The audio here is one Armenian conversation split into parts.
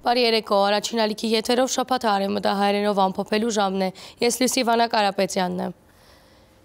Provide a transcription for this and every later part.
Բարի երեկո, առաջին ալիքի եթերով շաբաթը արևմտահայերենով ամփոփելու ժամն է։ Ես Լուսի Վանա Կարապետյանն եմ։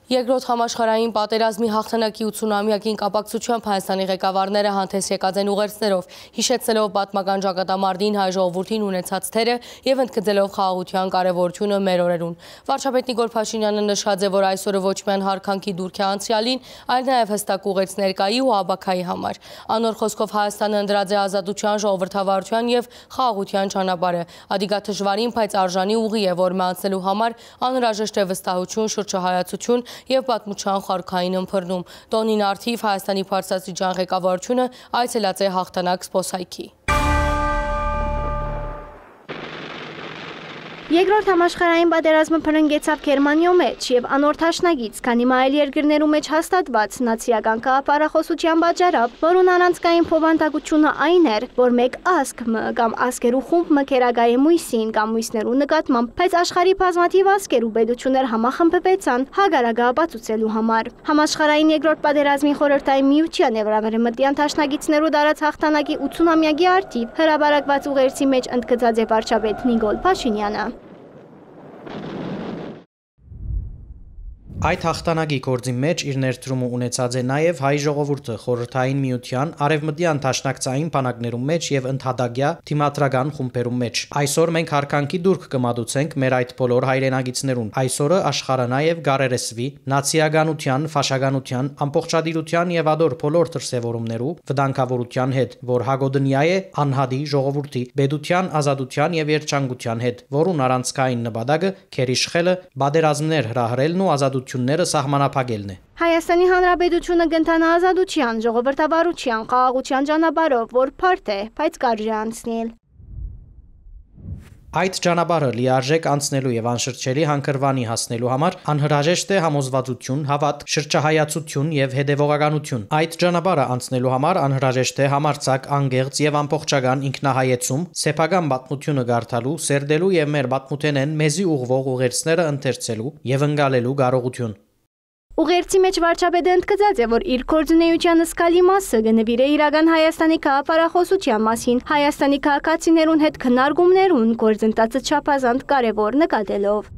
Երկրորդ համաշխարհային պատերազմի հաղթանակի 80-ամյակին կապակցությամբ Հայաստանի ղեկավարները հանդես եկած են ուղերձներով, հիշեցնելով պատմական ճակատամարտին հայ ժողովրդին ունեցած թերը եւ ընդգծելով խաղաղության կարեւորությունը մեր օրերուն։ Վարչապետ Նիկոլ Փաշինյանը նշած է, որ այսօրը ոչ միայն հարկանքի դուրք է անցյալին, այլ նաեւ հստակ ուղերձ ներկայի ու աբակայի համար։ Անոր խոսքով Հայաստանը ընդրած է ազատության, ժողովրդավարության եւ խաղաղության ճանապարհը։ Ադիգա դժվարին, բայց արժանի ուղի է, որ անցնելու համար անհրաժեշտ է վստահություն, շրջահայացություն եւ պատմության խարքային ըմբռնում։ Տոնին արդիվ Հայաստանի բարձրաստիճան ղեկավարությունը այցելած է հաղթանակ զբոսայքի։ Երկրորդ համաշխարհային պատերազմը փրկեցավ Գերմանիո մեջ եւ անոր թաշնագից, քանի մայել երկրներու մեջ հաստատված նացիական կապարախոսության պատճառով, որուն առանցքային փոխանցությունը այն էր, որ մեկ ազգ կամ ազգերու խումբ մկերագայի մույսին կամ մույսներու նկատմամբ, բայց աշխարհի բազմաթիվ ազգերու պետություններ համախմբվեցան հագարակը ապացուցելու համար։ Համաշխարհային երկրորդ պատերազմի խորհրդային միության եւ Արևմտյան թաշնագիցներու դարած հաղթանակի 80-ամյակի արդիվ հրաբարակված ուղերձի մեջ ընդգծած է վարչապետ Նիկոլ Փաշինյանը։ Այդ հաղթանակի գործի մեջ իր ներդրումը ունեցած է նաև հայ ժողովուրդը խորհրդային միության արևմտյան դաշնակցային բանակներում մեջ եւ ընդհատակյա թիմադրական խումբերում մեջ։ Այսօր մենք հարկանքի դուրք կմատուցենք մեր այդ բոլոր հայրենագիցներուն։ Այսօրը աշխարհը նաև գարերեսվի նացիականության, ֆաշականության, ամբողջադիրության եւ ադոր բոլոր դրսեւորումներու վտանգավորության հետ, որ հագոդնյա է անհադի ժողովրդի պետության, ազատության եւ երջանկության հետ, որուն առանցքային նպատակը քերիշխելը, բادرազմներ հրահրելն ու ազատություն սահմանափակելն է։ Հայաստանի Հանրապետությունը կընթանա ազատության, ժողովրդավարության, խաղաղության ճանապարհով, որ բարդ է, բայց կարժի անցնել։ Այդ ճանապարհը լիարժեք անցնելու եւ անշրջելի հանգրվանի հասնելու համար անհրաժեշտ է համոզվածություն, հավատ, շրջահայացություն եւ հետեւողականություն։ Այդ ճանապարհը անցնելու համար անհրաժեշտ է համարձակ, անգեղծ եւ ամբողջական ինքնահայեցում, սեփական պատմությունը գարթալու, սերդելու եւ մեր պատմութենեն մեզի ուղղվող ուղերձները ընթերցելու եւ ընկալելու կարողություն։ Ուղերձի մեջ վարչապետը ընդգծած է, որ իր գործունեության զգալի մասը կնվիրե իրական Հայաստանի կապարախոսության մասին, Հայաստանի քաղաքացիներուն հետ քննարկումներուն գործընթացը չափազանց կարևոր նկատելով։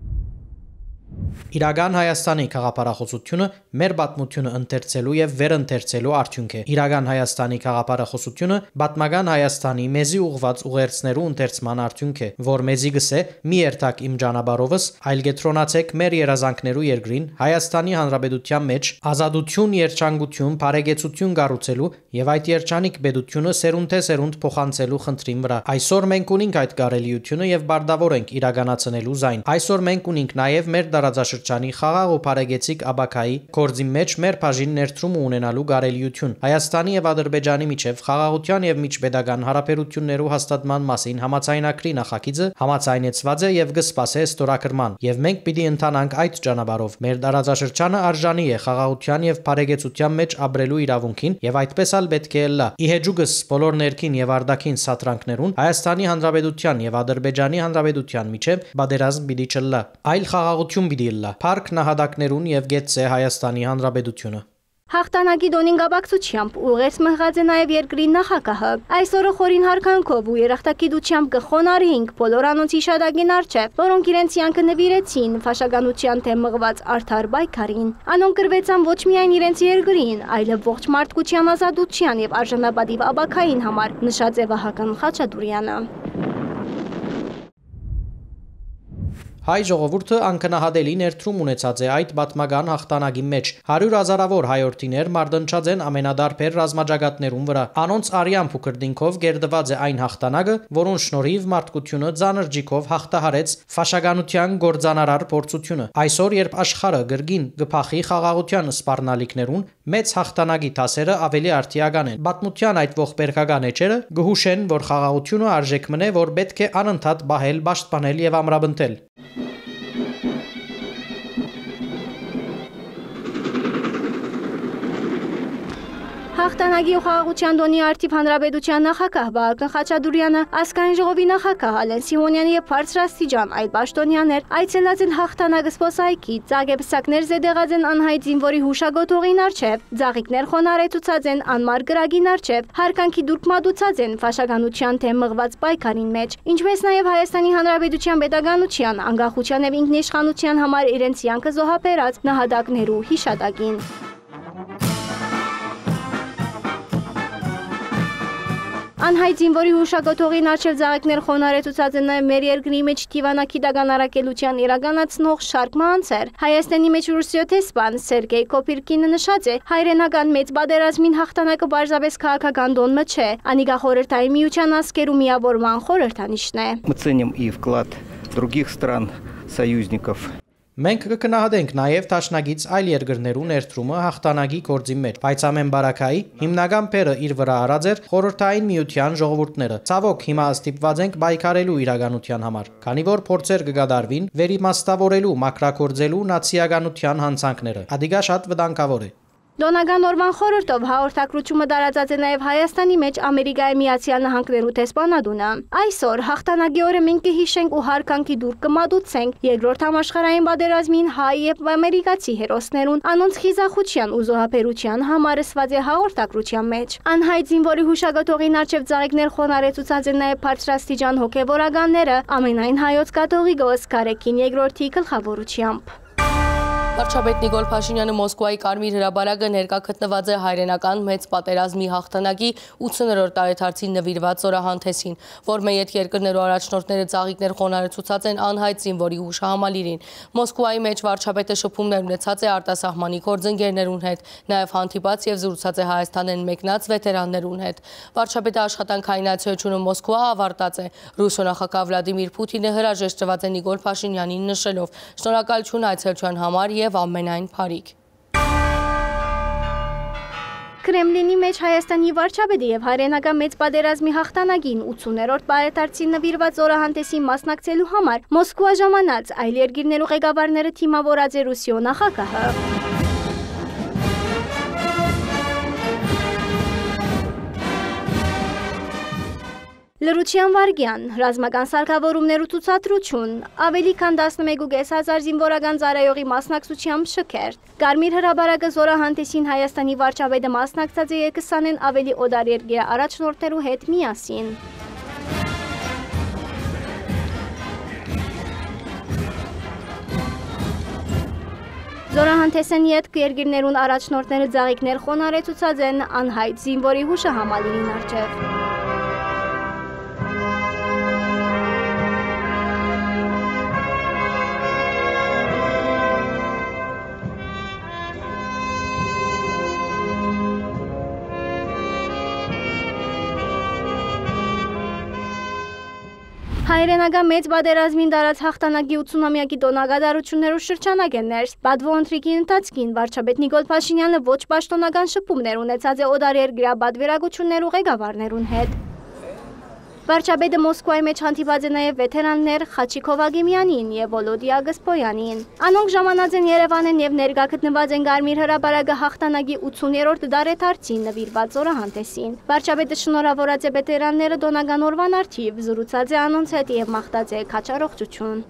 Իրական Հայաստանի քաղաքապարախոսությունը մեր պատմությունը ընթերցելու եւ վերընթերցելու արդյունք է։ Իրական Հայաստանի քաղաքապարախոսությունը պատմական Հայաստանի մեզի ուղված ուղերձներու ընթերցման արդյունք է, որ մեզի գսե մի երթակ իմ ճանապարհովս, այլ գետրոնացեք մեր երազանքներու երկրին, Հայաստանի Հանրապետության մեջ ազատություն, երջանկություն, բարեկեցություն կառուցելու եւ այդ երջանիկ պետությունը սերունդ փոխանցելու խնդրին վրա։ Այսօր մենք ունենք այդ կարելիությունը եւ բարդավոր ենք իրականացնելու զայն։ Այսօր մենք ունենք նաեւ մեր դարաձաշրջանի խաղաղ ու բարեկեցիկ աբակայի գործի մեջ մեր բաժին ներդրում ունենալու կարելիություն։ Հայաստանի եւ Ադրբեջանի միջև խաղաղության եւ միջպետական հարաբերություններու հաստատման մասին համաձայնագրի նախագիծը համաձայնեցված է եւ կսպասե ստորագրման, եւ մենք պիտի ընթանանք այդ ճանապարհով։ Մեր դարաձաշրջանը արժանի է խաղաղության եւ բարեկեցության մեջ ապրելու իրավունքին եւ այդպես ալ պետք է լա։ Իհեջուկս բոլոր ներքին եւ արտաքին սատրանքներուն Հայաստանի Հանրապետության եւ Ադրբեջանի Հանրապետության միջև պատերազմ պիտի չլա, այլ խաղաղություն պիտի լա։ Փառք նահատակներուն եւ գեցե Հայաստանի Հանրապետությունը։ Հաղթանակի դոնին կապակցությամբ ուղերձ մղած է նաև երկրի նախագահը։ Այսօրը խորին հարկանքով ու երախտագիտությամբ կխոնարհենք բոլոր անոնց հիշադակին առջև, որոնք իրենց յանքը նվիրեցին ֆաշականության դեմ մղված արդար պայքարին։ Անոնք գրվեցան ոչ միայն իրենց երկրին, այլև ողջ մարդկության ազատության եւ արժանապատիվ աբակային համար, նշած է Վահագն Խաչատուրյանը։ Հայ ժողովուրդը անկնահատելի ներդրում ունեցած է այդ պատմական հաղթանակի մեջ։ 100,000-ավոր հայորդիներ մարտնչած են ամենադարբեր ռազմաճակատներուն վրա։ Անոնց արյամբ ու կրդինքով գերդված է այն հաղթանակը, որուն շնորհիվ մարդկությունը ծանր ջիքով հաղթահարեց ֆաշականության գործանարար փորձությունը։ Այսօր, երբ աշխարհը գրգին գփախի խաղաղության սպառնալիքներուն, մեծ հաղթանակի դասերը ավելի արդիական են։ Պատմության այդ ողբերգական էջերը գհուշեն, որ խաղաղությունը արժեք մնե, որ պետք է անընդհատ բահել, պաշտպանել եւ ամրապնդել։ Հաղթանակի ու խաղաղության տոնի արդիվ հանրապետության նախագահ Վահագն Խաչատուրյանը, ազգային ժողովի նախագահ Ալեն Սիմոնյանը եւ բարձրաստիճան այլ պաշտոնյաներ այցելած են հաղթանակը զբոսայգի, ծաղկեպսակներ զետեղած են անհայտ զինվորի հուշագոտողին առջև, ծաղիկներ խոնարեցուցած են անմար գրագին առջև, հարկանքի դուրք մատուցած են ֆաշականության թեմ մղված պայքարին մեջ, ինչպես նաեւ Հայաստանի Հանրապետության պետականության, անկախության եւ ինքնիշխանության համար իրենց յանքը զոհաբերած նահատակներու հիշատակին։ Անհայտ զինվորի հուշագոտողին առջև ծաղիկներ խոնարեցուցած են նաև մեր երկրի մեջ դիվանագիտական դագանարակելության իրականացնող շարք մանցեր։ Հայաստանի մեջ ռուսիոթեսպան Սերգեյ Կոպիրկինը նշած է, հայրենական մեծ պատերազմին հաղթանակը պարզապես քաղաքական դոնմը չէ, անիկա խորհրդային միության ազգերու միավորման խորհրդանիշն է։ Мы ценим и вклад других стран, союзников. Մենք կգնահատենք նաև տաշնագից այլ երկրներու ներդրումը հաղթանակի գործի մեջ, բայց ամեն բարակայի հիմնական բերը իր վրա արած էր խորհրդային միության ժողովուրդները։ Ցավոք հիմա ստիպված ենք պայքարելու իրականության համար, քանի որ փորձեր կգադարվին վերիմաստավորելու, մակրագործելու նացիականության հանցանքները։ Ադիգա շատ վտանգավոր է։ Դոնական օրվան խորհրդով հաղորդակցությունը տարածած է նաև Հայաստանի մեջ Ամերիկայի Միացյալ Նահանգներու տեսփանadunը։ Այսօր հաղթանակի օրը մենք կհիշենք ու հարկանքի դուր կմատուցենք երկրորդ համաշխարհային պատերազմին հայ եւ ամերիկացի հերոսներուն անոնց խիզախության ու զոհաբերության համար ասված է հաղորդակցության մեջ։ Անհայտ զինվորի հուշագոտողին առջև ծաղիկներ խոնարեցուցած են նաև բարձրաստիճան հոգեվորականները ամենայն հայոց կաթողիկոս Կարեկին II գլխավորությամբ։ Վարչապետ Նիկոլ Փաշինյանը Մոսկվայի Կարմիր հրապարակը ներկա գտնված է հայրենական մեծ պատերազմի հաղթանակի 80-րդ տարեդարձին նվիրված զորահանդեսին, որ մեծ երկրներու առաջնորդները ծաղիկներ խոնարեցուցած են անհայտ զինվորի հուշահամալիրին։ Մոսկվայի մեջ վարչապետը շփումներ ունեցած է արտասահմանի գործընկերներուն հետ, նաև հանդիպած եւ զրուցած է Հայաստանեն մեկնած վետերաններուն հետ։ Վարչապետի աշխատանքային այցելությունը Մոսկվա ավարտած է։ Ռուսիա նախագահ Վլադիմիր Պուտինը հրաժեշտված է Նիկոլ Փաշինյանին նշելով. «Շնորհակալություն այցելության համար եւ ամենայն բարիք»։ Կրեմլինի մեջ Հայաստանի վարչապետի եւ հայրենական մեծ պատերազմի հաղթանակին 80-րդ տարեդարձին նվիրված զորահանդեսին մասնակցելու համար Մոսկվա ժամանած այլ երկրներու ղեկավարները թիմավորած է Ռուսիո նախագահը։ Լրության վարգյան, ռազմական սարքավորումներու ցուցադրություն, ավելի քան 11,500 զինվորական ծառայողի մասնակցությամբ շքերթ։ Կարմիր հրապարակը զորահանդեսին Հայաստանի վարչապետը մասնակցած է 20-ն ավելի օտար երկրի առաջնորդներու հետ միասին։ Զորահանդեսեն ետք երկրներուն առաջնորդները ծաղիկներ խոնարեցուցած են անհայտ զինվորի հուշահամալիրին առջև։ Հայրենական մեծ պատերազմին դարած հաղթանակի 80-ամյակի տոնակատարություններու շրջանակ են ներս։ Բադվո ընթրիքի ընթացքին վարչապետ Նիկոլ Փաշինյանը ոչ պաշտոնական շփումներ ունեցած է օտար երկրյա պատվիրակություններու ղեկավարներուն հետ։ Վարչապետը Մոսկվայի մեջ հանդիպած է նաև վետերաններ Խաչիկ Հովագիմյանին եւ Վոլոդիա Գսպոյանին։ Անոնք ժամանած են Երևանեն եւ ներկա գտնված են Կարմիր հրապարակը հաղթանակի 80-րդ տարեդարձին նվիրված զորահանդեսին։ Վարչապետը շնորհավորած է վետերանները դոնական օրվան արդիվ, զրուցած է անոնց հետ եւ մաղթած է քաչառողջություն։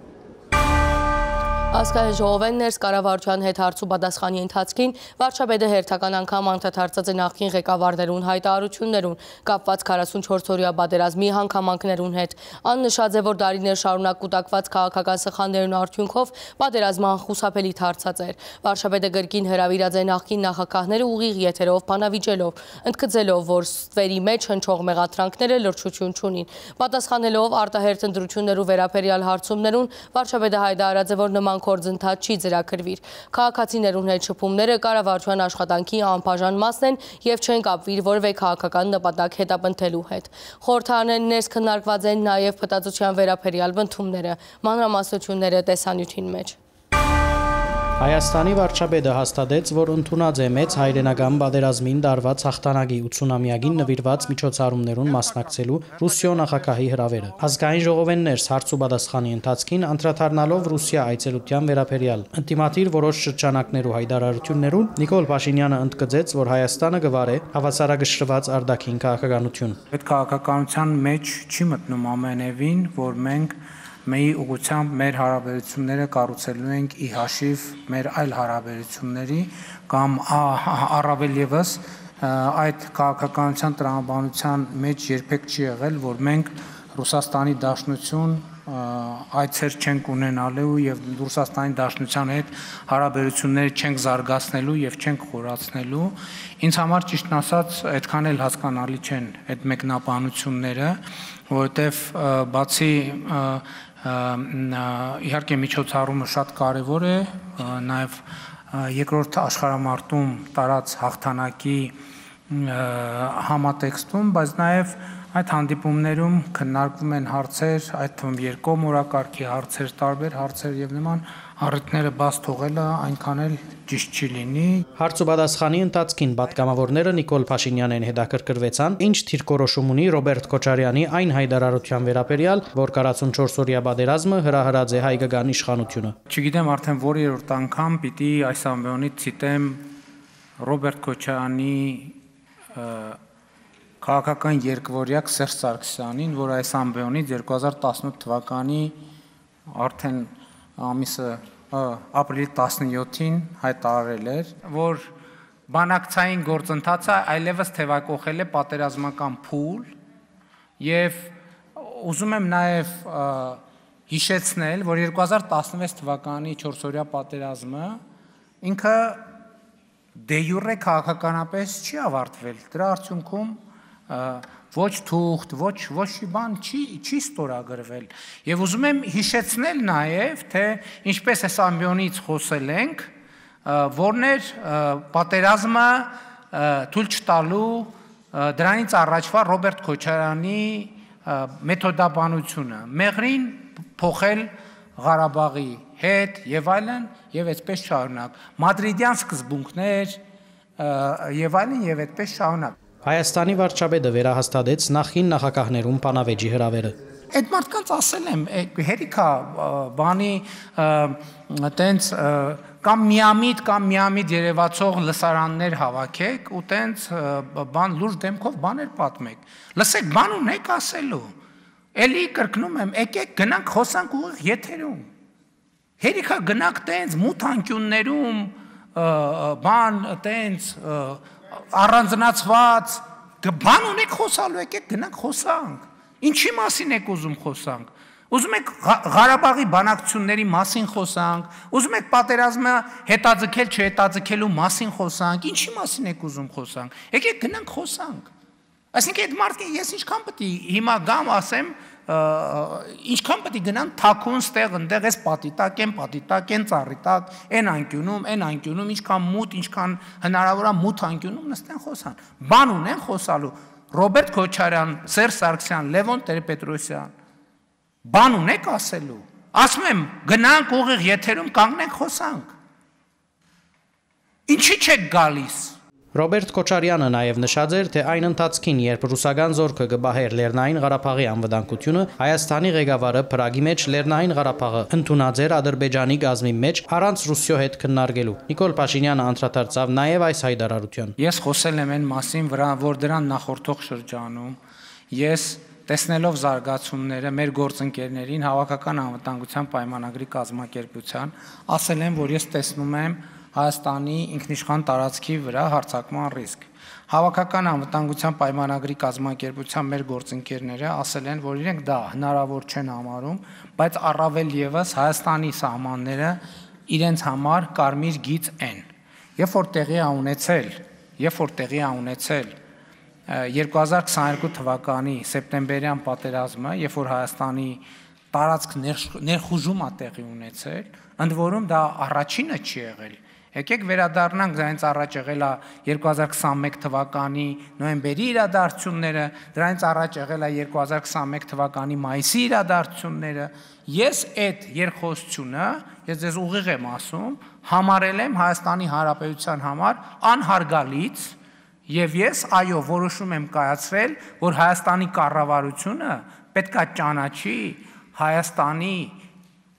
Ազգային ժողովեն ներս կառավարության հետ հարցու պատասխանի ընթացքին վարչապետը հերթական անգամ անդրադարձած է նախկին ղեկավարներուն հայտարարություններուն կապված 44-օրյա պատերազմի հանգամանքներուն հետ։ Ան նշած է, որ դարիներ շարունակ կուտակված քաղաքական սխալներուն արդյունքով պատերազմը անխուսափելի դարձած էր։ Վարչապետը գրքին հրավիրած է նախկին նախագահները ուղիղ եթերով բանավիճելով, ընդգծելով, որ ստվերի մեջ հնչող մեղադրանքները լրջություն չունին։ Պատասխանելով արտահերթ ընտրություններու վերաբերյալ հարցումներուն, վարչապետը հայտարարած է, որ նման գործընթաց չի ձեռագրվիր։ Քաղաքացիներուն հետ շփումները կառավարության աշխատանքի անբաժան մասն են եւ չեն կապվիր որևէ քաղաքական նպատակ հետապնդելու հետ։ Խորհրդարանեն ներս քննարկված են նաեւ փտածության վերաբերյալ բնդումները, մանրամասնությունները տեսանյութին մեջ։ Հայաստանի վարչապետը հաստատեց, որ ընդունած է մեծ հայրենական պատերազմին դարված հաղթանակի 80-ամյակին նվիրված միջոցառումներուն մասնակցելու Ռուսիո նախագահի հրավերը։ Ազգային ժողովեններս հարց ու պատասխանի ընթացքին անդրադառնալով Ռուսիա այցելության վերաբերյալ ինտիմատիր որոշ շրջանակներու հայտարարություններուն Նիկոլ Փաշինյանը ընդգծեց, որ Հայաստանը գվարե հավասարակշռված արտաքին քաղաքականություն։ Այդ քաղաքականության մեջ չի մտնում ամենևին, որ մենք Մեի ուղղությամբ մեր հարաբերությունները կառուցելու ենք ի հաշիվ մեր այլ հարաբերությունների կամ առավել ևս այդ քաղաքականության տրամաբանության մեջ երբեք չի եղել, որ մենք Ռուսաստանի Դաշնություն այցեր չենք ունենալու եւ Ռուսաստանի Դաշնության հետ հարաբերությունները չենք զարգացնելու եւ չենք խորացնելու։ Ինձ համար ճիշտն ասած այդքան էլ հասկանալի չեն այդ մեկնաբանությունները, որովհետեւ բացի իհարկե միջոցառումը շատ կարևոր է, նաև երկրորդ աշխարհամարտում տարած հաղթանակի համատեքստում, բայց նաև այդ հանդիպումներում քննարկվում են հարցեր, այդ թվում երկկողմ օրակարգի հարցեր, տարբեր հարցեր եւ նման առիթները բաց թողելը այնքան էլ ճիշտ չի լինի։ Հարց ու պատասխանի ընթացքին պատգամավորները Նիկոլ Փաշինյանեն հետաքրքրվեցան, ինչ թիրքորոշում ունի Ռոբերտ Քոչարյանի այն հայտարարության վերաբերյալ, որ 44-օրյա պատերազմը հրահրած է հայկական իշխանությունը։ Չգիտեմ արդեն որերորդ անգամ պիտի այս ամբիոնից ցիտեմ Ռոբերտ Քոչարյանի քաղաքական երկվորյակ Սերժ Սարգսյանին, որ այս ամբիոնից 2018 թվականի արդեն ամիսը ապրիլի 17-ին հայտարարել էր, որ բանակցային գործընթացը այլևս թևակողել է պատերազմական փուլ եւ ուզում եմ նաեւ հիշեցնել, որ 2016 թվականի 4-օրյա պատերազմը ինքը դե յուրե քաղաքականապես չի ավարտվել։ Դրա արդյունքում ոչ թուղթ, ոչ բան չի ստորագրվել։ Եվ ուզում եմ հիշեցնել նաև, թե ինչպես այս ամբիոնից խոսել ենք, որն էր պատերազմը թույլ չտալու դրանից առաջվա Ռոբերտ Քոչարյանի մեթոդաբանությունը, մեղրին փոխել Ղարաբաղի հետ եւ այլն, եւ այդպես շարունակ։ Մադրիդյան սկզբունքներ եւ այլն եւ այդպես շարունակ։ Հայաստանի վարչապետը վերահաստատեց նախին նախագահներուն Պանավեջի հրավերը։ Այդ մարդկանց ասել եմ, հերիքա բանի տենց կամ միամիտ երևացող լսարաններ հավաքեք ու տենց բան լուրջ դեմքով բաներ պատմեք։ Լսեք, բան ունեք ասելու։ Էլի կրկնում եմ, եկեք գնանք խոսանք ուղիղ եթերում։ Հերիքա գնանք տենց մութ անկյուններում բան տենց առանձնացված բան ունեք խոսալու, եկեք գնանք խոսանք։ Ինչի մասին եք ուզում խոսանք։ Ուզում եք Ղարաբաղի բանակցությունների մասին խոսանք, ուզում եք պատերազմը հետաձգել չհետաձգելու մասին խոսանք, ինչի մասին եք ուզում խոսանք։ Եկեք գնանք խոսանք։ Այսինքն այդ մարդը ես ինչքան պետք է հիմա գամ ասեմ, ինչքան պետք է գնան թաքուն ստեղ ընդեղ էս պատիտակ են ծառի տակ, այն անկյունում, ինչքան մութ, ինչքան հնարավոր է մութ անկյունում նստեն խոսան։ Բան ունեն խոսալու։ Ռոբերտ Քոչարյան, Սերժ Սարգսյան, Լևոն Տեր-Պետրոսյան, բան ունեք ասելու։ Ասում եմ, գնանք ուղիղ եթերում կանգնենք խոսանք։ Ինչի չեք գալիս։ Ռոբերտ Քոչարյանը նաև նշած էր, թե այն ընթացքին, երբ ռուսական զորքը գբահեր Լեռնային Ղարաբաղի անվտանգությունը, Հայաստանի ղեկավարը Փրագի մեջ Լեռնային Ղարաբաղը ընդունած էր Ադրբեջանի գազմի մեջ առանց Ռուսիո հետ քննարկելու։ Նիկոլ Փաշինյանը անդրադարձավ նաև այս հայտարարության։ Ես խոսել եմ այն մասին, որ դրան նախորդող շրջանում ես տեսնելով զարգացումները մեր գործընկերներին հավաքական անվտանգության պայմանագրի կազմակերպության, ասել եմ, որ ես տեսնում եմ Հայաստանի ինքնիշխան տարածքի վրա հարձակման ռիսկ։ Հավաքական անվտանգության պայմանագրի կազմակերպության մեր գործընկերները ասել են, որ իրենք դա հնարավոր չեն համարում, բայց առավել ևս Հայաստանի սահմանները իրենց համար կարմիր գիծ են։ Երբ որ տեղի է ունեցել 2022 թվականի սեպտեմբերյան պատերազմը, երբ որ Հայաստանի տարածք ներխուժում է տեղի ունեցել, ընդ որում դա առաջինը չի եղել։ Եկեք վերադառնանք դրանից առաջ եղել է 2021 թվականի նոյեմբերի իրադարձությունները, դրանից առաջ եղել է 2021 թվականի մայիսի իրադարձությունները։ Ես այդ երկխոսությունը, ես ձեզ ուղիղ եմ ասում, համարել եմ Հայաստանի Հանրապետության համար անհարգալից, եւ ես այո որոշում եմ կայացրել, որ Հայաստանի կառավարությունը պետք է ճանաչի Հայաստանի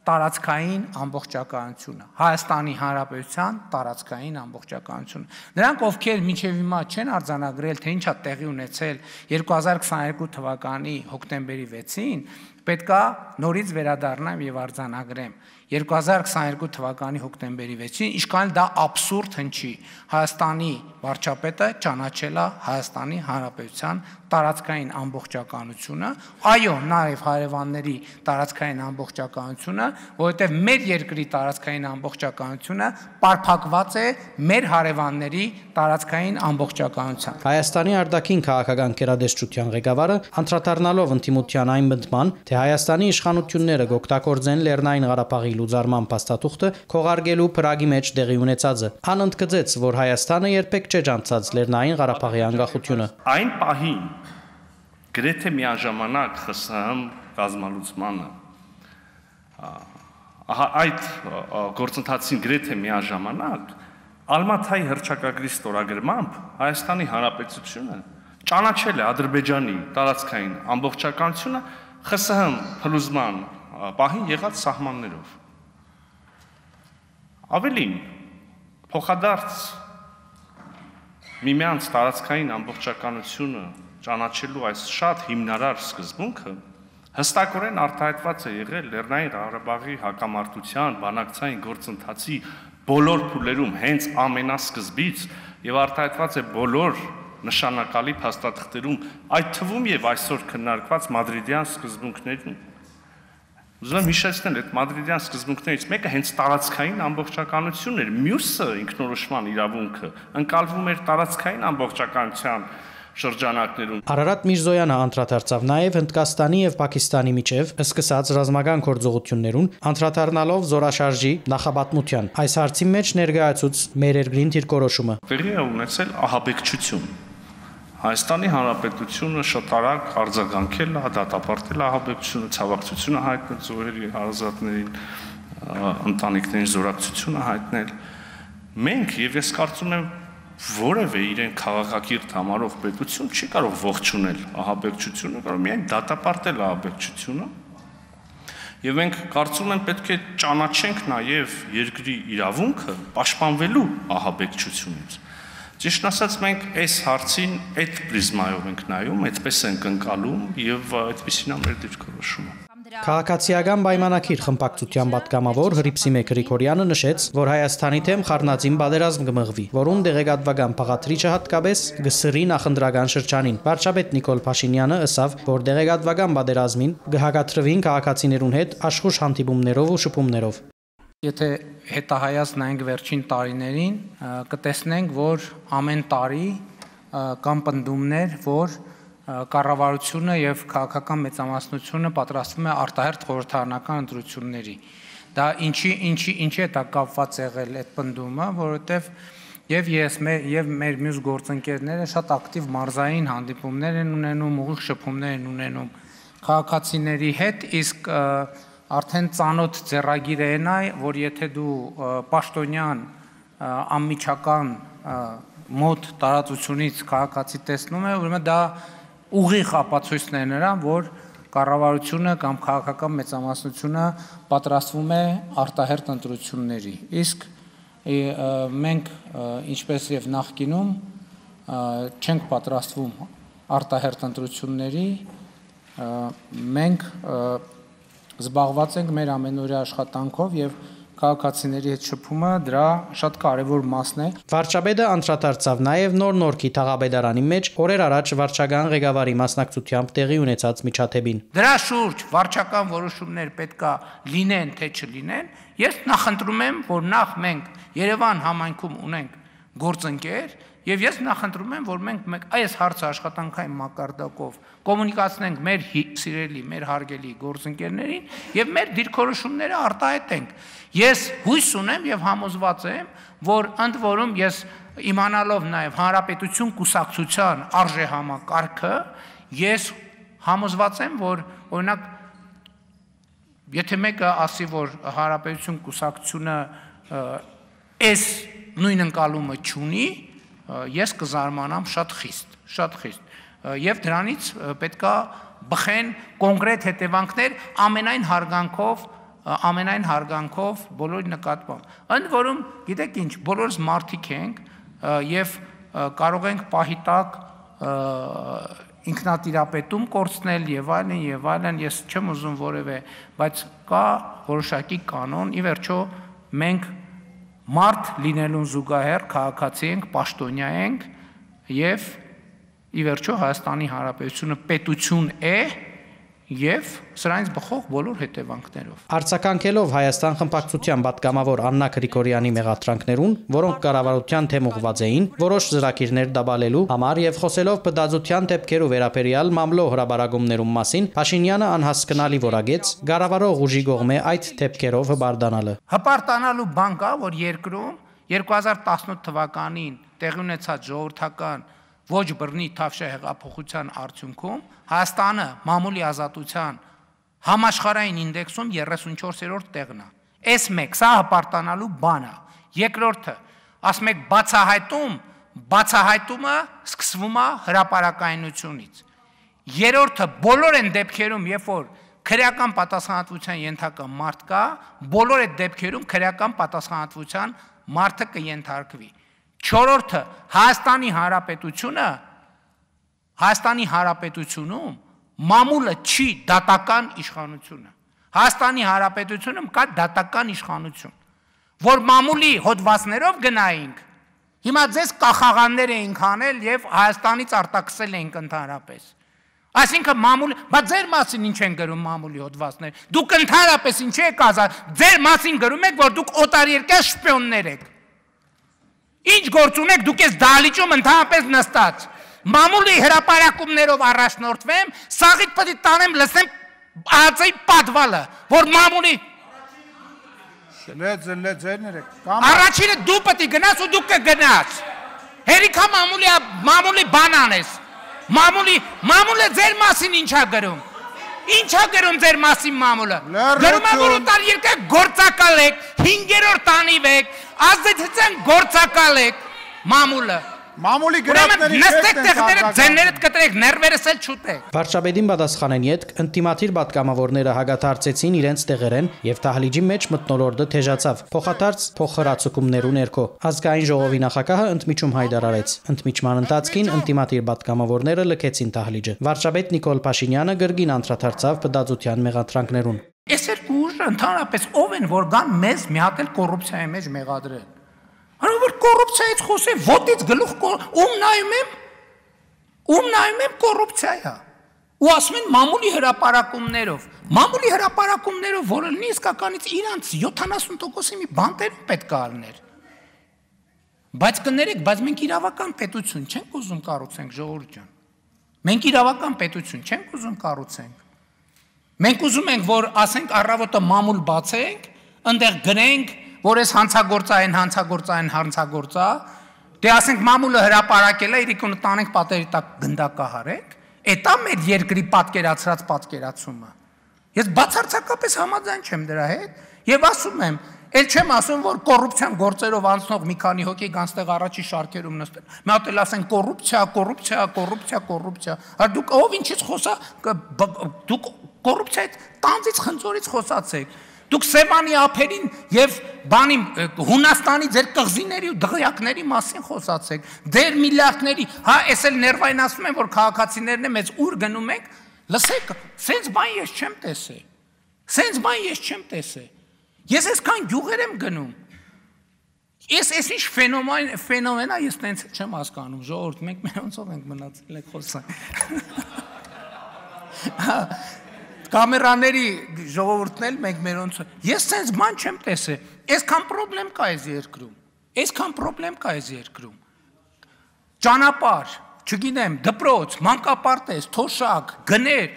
տարածքային ամբողջականությունը, Հայաստանի Հանրապետության տարածքային ամբողջականությունը։ Նրանք, ովքեր մինչև հիմա չեն արձանագրել, թե ինչ է տեղի ունեցել 2022 թվականի հոկտեմբերի 6-ին, պետք է նորից վերադառնամ եւ արձանագրեմ 2022 թվականի հոկտեմբերի 6-ին, ինչքան դա աբսուրդ հնչի, Հայաստանի վարչապետը ճանաչել է Հայաստանի Հանրապետության տարածքային ամբողջականությունը, այո, նաև հարևանների տարածքային ամբողջականությունը, որովհետև մեր երկրի տարածքային ամբողջականությունը պարփակված է մեր հարևանների տարածքային ամբողջականությամբ։ Հայաստանի արտաքին քաղաքական գերատեսչության ղեկավարը անդրադառնալով ընդդիմության այն մտման, թե Հայաստանի իշխանությունները կօգտագործեն Լեռնային Ղարաբաղի լուծարման փաստաթուղթը քողարկելու Փրագի մեջ տեղի ունեցածը, անընդգծեց, որ Հայաստանը երբեք չէ ջանցած Լեռնային Ղարաբաղի անկախությունը։ Այն պահին գրեթե միաժամանակ ԽՍՀՄ կազմալուծմանը այդ գործընթացին գրեթե միաժամանակ Ալմաթայի հռչակագրի ստորագրմամբ Հայաստանի Հանրապետությունը ճանաչել է Ադրբեջանի տարածքային ամբողջականությունը ԽՍՀՄ փլուզման պահին եղած սահմաններով։ Ավելին, փոխադարձ միմյանց տարածքային ամբողջականությունը ճանաչելու այս շատ հիմնարար սկզբունքը հստակորեն արտահայտված է եղել Լեռնային Ղարաբաղի հակամարտության բանակցային գործընթացի բոլոր փուլերում հենց ամենասկզբից եւ արտահայտված է բոլոր նշանակալի փաստաթղթերում, այդ թվում եւ այսօր քննարկված մադրիդյան սկզբունքներում։ Ուզում եմ հիշեցնել, այդ մադրիդյան սկզբունքներից մեկը հենց տարածքային ամբողջականությունն էր, մյուսը ինքնորոշման իրավունքը ընկալվում էր տարածքային ամբողջականության շրջանակներում։ Արարատ Միրզոյանը անդրադարձավ նաև Հնդկաստանի եւ Պակիստանի միջև սկսած ռազմական գործողություններուն, անդրադառնալով զորաշարժի նախապատմության։ Այս հարցի մեջ ներկայացուց մեր երկրին դիրքորոշումը։ Տեղի է ունեցել ահաբեկչություն։ Հայաստանի Հանրապետությունը շատ արագ արձագանքել է, դատապարտել ահաբեկչությունը, ցավակցությունը հայտնել զոհերի հարազատներին, ընտանիքներին զորակցությունը հայտնել։ Մենք եւ ես կարծում եմ որևէ իրեն քաղաքակիրթ համարող պետություն չի կարող ողջունել ահաբեկչությունը, կարող միայն դատապարտել ահաբեկչությունը։ Եվ մենք կարծում եմ պետք է ճանաչենք նաև երկրի իրավունքը պաշտպանվելու ահաբեկչությունից։ Ճիշտ ասած մենք այս հարցին այդ պրիզմայով ենք նայում, այդպես ենք ընկալում եւ այդպեսին է մեր դիրքորոշումը։ Քաղաքացիական պայմանագիր խմբակցության պատգամավոր Հռիփսիմե Գրիգորյանը նշեց, որ Հայաստանի թեմ խառնածին պատերազմ կմղվի, որում դեղեկատվական փաղաթրիչը հատկապես գսրի նախընտրական շրջանին։ Վարչապետ Նիկոլ Փաշինյանը ըսավ, որ դեղեկատվական պատերազմին կհագաթրվին քաղաքացիներուն հետ աշխուժ հանդիպումներով ու շփումներով։ Եթե հետահայաց նայենք վերջին տարիներին, կտեսնենք, որ ամեն տարի կան պնդումներ, որ կառավարությունը եւ քաղաքական մեծամասնությունը պատրաստվում է արտահերթ խորհրդարանական ընտրությունների։ Դա ինչի է դա կապված եղել այդ պնդումը, որովհետեւ եւ ես եւ մեր մյուս գործընկերները շատ ակտիվ մարզային հանդիպումներ են ունենում, ուղիղ շփումներ են ունենում քաղաքացիների հետ, իսկ արդեն ծանոթ ձեռագիր է նա, որ եթե դու պաշտոնյան անմիջական մոտ տարածությունից քաղաքացի տեսնում է, ուրեմն դա ուղիղ ապացույցն է նրան, որ կառավարությունը կամ քաղաքական մեծամասնությունը պատրաստվում է արտահերթ ընտրությունների։ Իսկ մենք ինչպես եւ նախկինում չենք պատրաստվում արտահերթ ընտրությունների, մենք զբաղված ենք մեր ամենօրյա աշխատանքով եւ քաղաքացիների հետ շփումը դրա շատ կարևոր մասն է։ Վարչապետը անդրադարձավ նաև նոր-նորքի թաղապետարանի մեջ օրեր առաջ վարչական ղեկավարի մասնակցությամբ տեղի ունեցած միջադեպին։ Դրա շուրջ վարչական որոշումներ պետքա լինեն թե չլինեն։ Ես նախընտրում եմ, որ նախ մենք Երևան համայնքում ունենք գործընկեր Եվ ես նախընտրում եմ, որ մենք այս հարցը աշխատանքային մակարդակով կոմունիկացնենք մեր սիրելի, մեր հարգելի գործընկերներին եւ մեր դիրքորոշումները արտահայտենք։ Ես հույս ունեմ եւ համոզված եմ, որ ընդ որում ես իմանալով նաեւ Հանրապետություն կուսակցության արժեհամակարգը, ես համոզված եմ, որ օրինակ եթե մեկը ասի, որ Հանրապետություն կուսակցությունը այս նույն ընկալումը չունի, ես կզարմանամ շատ խիստ, եւ դրանից պետքա բխեն կոնկրետ հետևանքներ ամենայն հարգանքով բոլորի նկատմամբ։ Ընդ որում, գիտեք ինչ, բոլորս մարդիկ ենք եւ կարող ենք պահի տակ ինքնատիրապետում կորցնել եւ այլն, ես չեմ ուզում որևէ, բայց կա որոշակի կանոն, ի վերջո մենք մարդ լինելուն զուգահեռ քաղաքացի ենք, պաշտոնյա ենք եւ ի վերջո Հայաստանի Հանրապետությունը պետություն է եւ սրանից բխող բոլոր հետևանքներով։ Արձագանքելով Հայաստան խմբակցության պատգամավոր Աննա Գրիգորյանի մեղադրանքներուն, որոնք կառավարության թեմ ուղղված էին, որոշ ծրագիրներ դաբալելու համար եւ խոսելով բդածության դեպքերու վերաբերյալ մամլո հրաբարագումներում մասին, Փաշինյանը անհասկանալի որագեց կառավարող ուժի կողմէ այդ դեպքերով հբարդանալը։ Հպարտանալու բան կա, որ երկրում 2018 թվականին տեղի ունեցած ժողովրդական ոչ բռնի թավշյա հեղափոխության արդյունքում Հայաստանը մամուլի ազատության համաշխարհային ինդեքսում 34-րդ տեղն է։ Այս մեկ, սա հպարտանալու բան է։ Երկրորդը, ասում եք բացահայտումը սկսվում է հրապարակայնությունից։ Երրորդը, բոլոր այն դեպքերում, երբ որ քրեական պատասխանատվության ենթակա մարդ կա, բոլոր այդ դեպքերում քրեական պատասխանատվության մարդը կենթարկվի։ Չորրորդը, Հայաստանի Հանրապետությունում մամուլը չի դատական իշխանությունը։ Հայաստանի Հանրապետությունում կա դատական իշխանություն, որ մամուլի հոդվածներով գնայինք, հիմա ձեզ կախաղաններ էինք անել եւ Հայաստանից արտաքսել էինք ընդհանրապես։ Այսինքն բայց ձեր մասին ինչ են գրում մամուլի հոդվածներ։ Դուք ընդհանրապես ինչ եք ասած, ձեր մասին գրում եք, որ դուք օտարերկրյա շպիոններ եք։ Ինչ գործ ունեք, դուք ես դահլիճում ընդհանրապես նստած։ Մամուլի հրապարակումներով առաջնորդվեմ, սաղիթ պետք է տանեմ, լսեմ ԱԾ-ի պատվալը, որ մամուլի Առաջինը դու պետք է գնաս ու դու կգնաս։ Հերիքա մամուլի բան անես։ Մամուլը ձեր մասին ինչա գրում։ Ինչա գրում ձեր մասին մամուլը։ Գրում է, որ օտարերկրյա գործակալ եք, 5-րդ տանիվ եք, ազդեցության գործակալ եք, մամուլը։ Մամուլի գրակների նստեք տեղները ձեններդ կտրեք, ներվերս էլ չուտեք։ Վարչապետին պատասխանեն յետք ընդդիմադիր պատգամավորները հագաթարցեցին իրենց տեղերեն եւ դահլիճի մեջ մթնոլորտը թեժացավ։ Փոխադարձ փոխհրացուկումներու ներքո ազգային ժողովի նախագահը ընդմիջում հայտարարեց։ Ընդմիջման ընթացքին ընդդիմադիր պատգամավորները լքեցին դահլիճը։ Վարչապետ Նիկոլ Փաշինյանը գրգին անդրադարձավ բդածության մեղադրանքներուն։ Այս երկու ուժը ընդհանրապես ով են, որ կան մեզ մի հատ էլ կոռուպցիայի մեջ մեղադրել։ Որ կոռուպցիայից խոսեմ, ոտից գլուխ ում նայում եմ կոռուպցիա։ Ու ասում են մամուլի հրապարակումներով, որը լինի իսկականից իրանց 70%-ի մի բանտերում պետք է ալներ։ Բայց կներեք, բայց մենք իրավական պետություն չենք ուզում կառուցենք, ժողովուրդ ջան։ Մենք իրավական պետություն չենք ուզում կառուցենք։ Մենք ուզում ենք, որ ասենք առավոտը մամուլ բացենք, այնտեղ գնենք, որ այս հանցագործա, դե ասենք մամուլը հրապարակել է, իրիկունը տանենք պատերի տակ գնդակահարենք, էտա մեր երկրի պատկերացումը։ Ես բացարձակապես համաձայն չեմ դրա հետ եւ ասում եմ, էլ չեմ ասում, որ կոռուպցիան գործերով անցնող մի քանի հոգի կանստեղ առաջի շարքերում նստեն։ Մի հատ էլ ասեն կոռուպցիա։ Դուք ով ինչից խոսա, դուք կոռուպցիայից տանձից խնձորից խոսացեք։ Դուք Սևանի ափերին եւ Հունաստանի ձեր կղզիների ու դղյակների մասին խոսացեք, ձեր միլիարդների, էս էլ ներվայնացնում են, որ քաղաքացիներն է մեծ ուր գնում եք, լսեք, սենց բան ես չեմ տեսել։ Ես այսքան գյուղեր եմ գնում։ Ես ինչ ֆենոմեն է, ես տենց չեմ հասկանում, ժողովուրդ, մենք մերոնցով ենք մնացել եք խոսանք։ Կամերաների ժողովուրդն էլ մենք մերոնց ես սենց բան չեմ տեսել։ Այսքան պրոբլեմ կա այս երկրում։ ճանապարհ, չգիտեմ, դպրոց, մանկապարտեզ, թոշակ, գներ,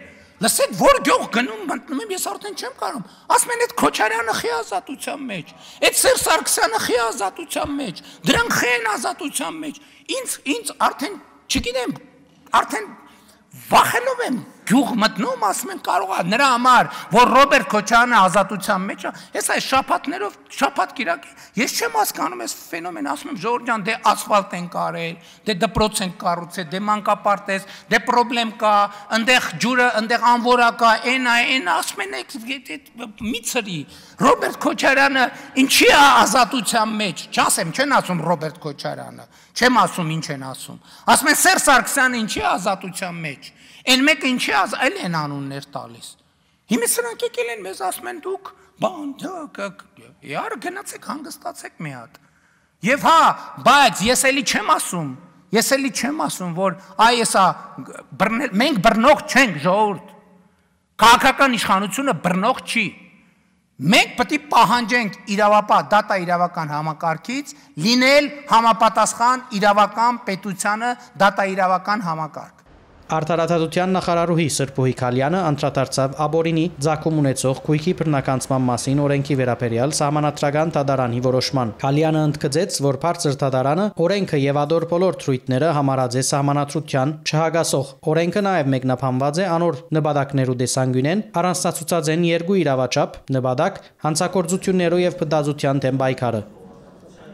լսեք, որ գյուղ գնում մտնում եմ, ես արդեն չեմ կարող։ Ասում են, այդ Քոչարյանը խի ազատության մեջ, այդ Սերժ Սարգսյանը խի ազատության մեջ, դրանք խի են ազատության մեջ։ Ինձ արդեն, չգիտեմ, արդեն վախենով եմ գյուղ մտնում, ասում են կարող է նրա համար, որ Ռոբերտ Քոչարյանը ազատության մեջ է, ես այս շաբաթներով, շաբաթ կիրակի, ես չեմ հասկանում այս ֆենոմեն, ասում եմ Ժողովուրդ ջան, դե ասֆալտ են կարել, դե դպրոց են կառուցել, դե մանկապարտեզ, դե պրոբլեմ կա, այնտեղ ջուրը, այնտեղ անվորա կա, այն ասում են մի ծրի, Ռոբերտ Քոչարյանը ինչի է ազատության մեջ, չասեմ, չեն ասում Ռոբերտ Քոչարյանը, չեմ ասում ինչ են ասում, ասում են Սերժ Սարգսյանը ինչի է ազատության մեջ, Այն մեկը ինչի այլ են անուններ տալիս։ Հիմա սրանք եկել են մեզ ասում են դուք բան, յար գնացեք հանգստացեք մի հատ։ Եվ հա, բայց ես էլի չեմ ասում, որ այ էսա մենք բռնող չենք ժողովուրդ։ Քաղաքական իշխանությունը բռնող չի։ Մենք պետք է պահանջենք իրավապահ դատա իրավական համակարգից լինել համապատասխան իրավական պետությանը դատա իրավական համակարգ։ Արտարադատության նախարարուհի Սրբուհի Քալյանը անդրադարձավ Աբորինի ձակում ունեցող քույքի բռնականցման մասին օրենքի վերաբերյալ սահմանադրական դատարանի որոշման։ Քալյանը ընդգծեց, որ բարձր դատարանը օրենքը եւ ադոր բոլոր թրույթները համարած է սահմանադրության չհագասող։ Օրենքը նաեւ մեկնաբանված է անոր նպատակներու դեսանգյունեն, առանձնացուցած են երկու իրավաչափ նպատակ հանցագործություններով եւ բդազության դեմ պայքարը։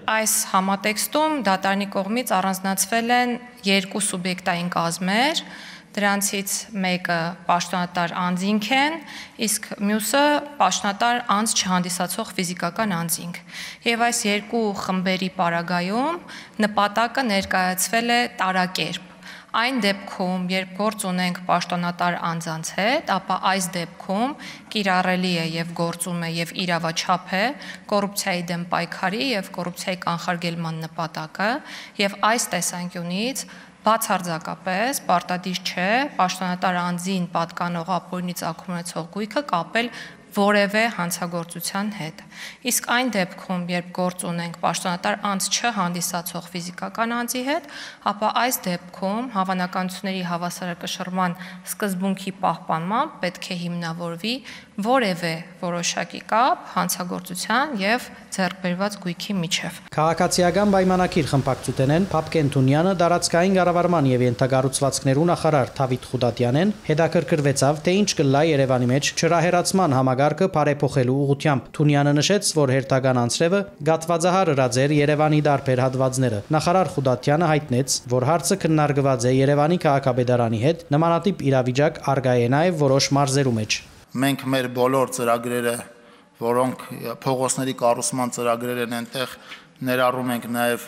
Այս համատեքստում դատարանի կողմից առանձնացվել են երկու սուբյեկտային կազմեր, դրանցից մեկը պաշտոնատար անձինք են, իսկ մյուսը պաշտոնատար անձ չհանդիսացող ֆիզիկական անձինք։ Եվ այս երկու խմբերի պարագայում նպատակը ներկայացվել է տարակերպ։ Այն դեպքում, երբ գործ ունենք պաշտոնատար անձանց հետ, ապա այս դեպքում կիրառելի է եւ գործում է եւ իրավաչափ է կոռուպցիայի դեմ պայքարի եւ կոռուպցիայի կանխարգելման նպատակը եւ այս տեսանկյունից բացարձակապես պարտադիր չէ պաշտոնատար անձին պատկանող ապօրինի ծագում ունեցող գույքը կապել որևէ հանցագործության հետ։ Իսկ այն դեպքում, երբ գործ ունենք պաշտոնատար անձ չհանդիսացող ֆիզիկական անձի հետ, ապա այս դեպքում հավանականությունների հավասարակշռման սկզբունքի պահպանմամբ պետք է հիմնավորվի որևէ որոշակի կապ հանցագործության եւ ձեռքբերված գույքի միջև։ Քաղաքացիական պայմանագիր խմբակցութենեն Փափկեն Թունյանը դարածքային կառավարման եւ ենթագառուցվածքներու նախարար Դավիթ Խուդատյանեն հետաքրքրվեցավ, թե ինչ կլա Երևանի մեջ չրահերացման համագարկը բարեփոխելու ուղղությամբ։ Թունյանը նշեց, որ հերթական անձրևը գատվածահար ըրաձեր Երևանի դարբեր հատվածները։ Նախարար Խուդատյանը հայտնեց, որ հարցը քննարկված է Երևանի քաղաքապետարանի հետ, նմանատիպ իրավիճակ արգա է նաեւ որոշ մարզերու մեջ։ Մենք մեր բոլոր ծրագրերը, որոնք փողոցների կառուցման ծրագրեր են, այնտեղ ներառում ենք նաև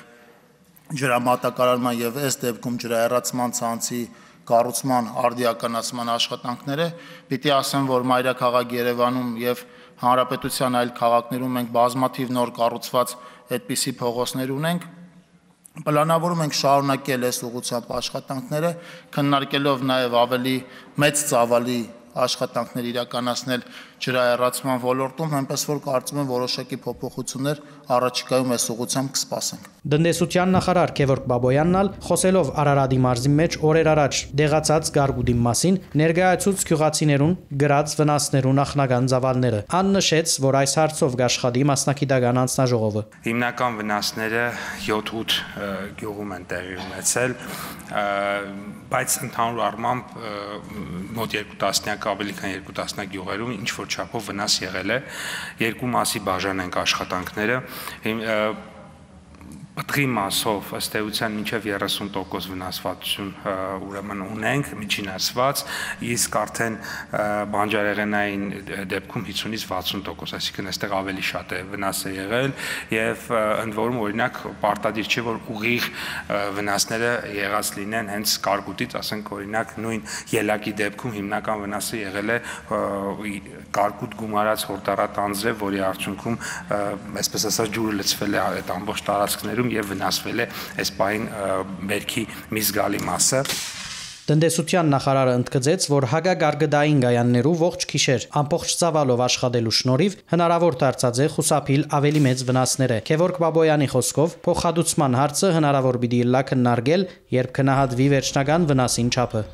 ջրամատակարարման եւ այս դեպքում ջրահեռացման ցանցի կառուցման արդիականացման աշխատանքները, պիտի ասեմ, որ մայրաքաղաք Երևանում եւ հանրապետության այլ քաղաքներում մենք բազմաթիվ նոր կառուցված այդպիսի փողոցներ ունենք։ Պլանավորում ենք շարունակել այս ուղղությամբ աշխատանքները, քննարկելով նաև ավելի մեծ ծավալի աշխատանքներ իրականացնել ջրահեռացման ոլորտում, այնպես որ կարծում եմ որոշակի փոփոխություններ առաջիկայում այս ուղղությամբ կսպասենք։ Տնտեսության նախարար Գևորգ Բաբոյանն ալ խոսելով Արարատի մարզի մեջ օրեր առաջ դեղացած գարգուդի մասին ներկայացուց գյուղացիներուն գրած վնասներու նախնական ծավալները։ Ան նշեց, որ այս հարցով կաշխատի մասնակիտական անձնաժողովը։ Հիմնական վնասները 7-8 գյուղում են տեղի ունեցել, բայց ընդհանուր առմամբ մոտ 2 տասնյակ ավելի քան 2 տասնյակ գյուղերում ինչ որ չափով վնաս եղել է, երկու մասի բաժանենք աշխատանքները, պտղի մասով ըստ էության մինչև 30% վնասվածություն ուրեմն ունենք միջին ասված, իսկ արդեն բանջարեղենային դեպքում 50-ից 60%, այսինքն այստեղ ավելի շատ է վնասը եղել եւ ընդ որում օրինակ պարտադիր չէ որ ուղիղ վնասները եղած լինեն հենց կարկուտից, ասենք օրինակ նույն ելակի դեպքում հիմնական վնասը եղել է կարկուտ գումարած հորդառատ անձրև, որի արդյունքում այսպես ասած ջուրը լցվել է այդ ամբողջ տարածքներում եւ վնասվել է այս պահին մերքի մի զգալի մասը։ Տնտեսության նախարարը ընդգծեց, որ հագագարգդային գայաններու ողջ գիշեր ամբողջ ծավալով աշխատելու շնորհիվ հնարավոր դարձած է խուսափիլ ավելի մեծ վնասները։ Քևորգ Բաբոյանի խոսքով փոխհատուցման հարցը հնարավոր պիտի լա քննարկել, երբ քննահատվի վերջնական վնասին չափը։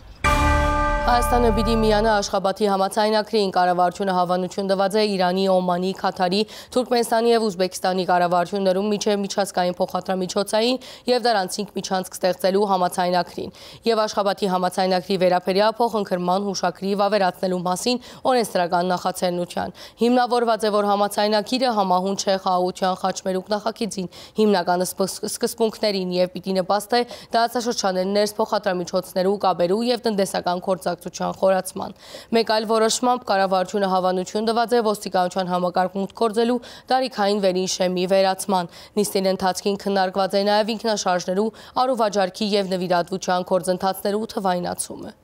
Հայաստանը պիտի միանա Աշխաբադի համաձայնագրին, կառավարությունը հավանություն տված է Իրանի, Օմանի, Քաթարի, Թուրքմենստանի եւ Ուզբեկստանի կառավարություններում միջև միջազգային փոխադրամիջոցային եւ դրանց 5 միջանցք ստեղծելու համաձայնագրին եւ Աշխաբադի համաձայնագրի վերաբերյալ փոխընկրման հուշագրի վավերացնելու մասին օրենսդրական նախաձեռնության։ Հիմնավորված է, որ համաձայնագիրը համահունչ է խաղաղության խաչմերուկ նախագծին, հիմնական սկզբունքներին եւ պիտի նպաստի դարաշրջանային ներս փոխադրամիջոցներու կապերու եւ տնտեսական խորացման։ Մեկ այլ որոշմամբ կառավարությունը հավանություն տված է ոստիկանության համակարգ մուտք գործելու տարիքային վերին շեմի վերացման։ Նիստին ընթացքին քննարկված է նաև ինքնաշարժներու, առուվաճառքի եւ նվիրատվության գործընթացներու թվայնացումը։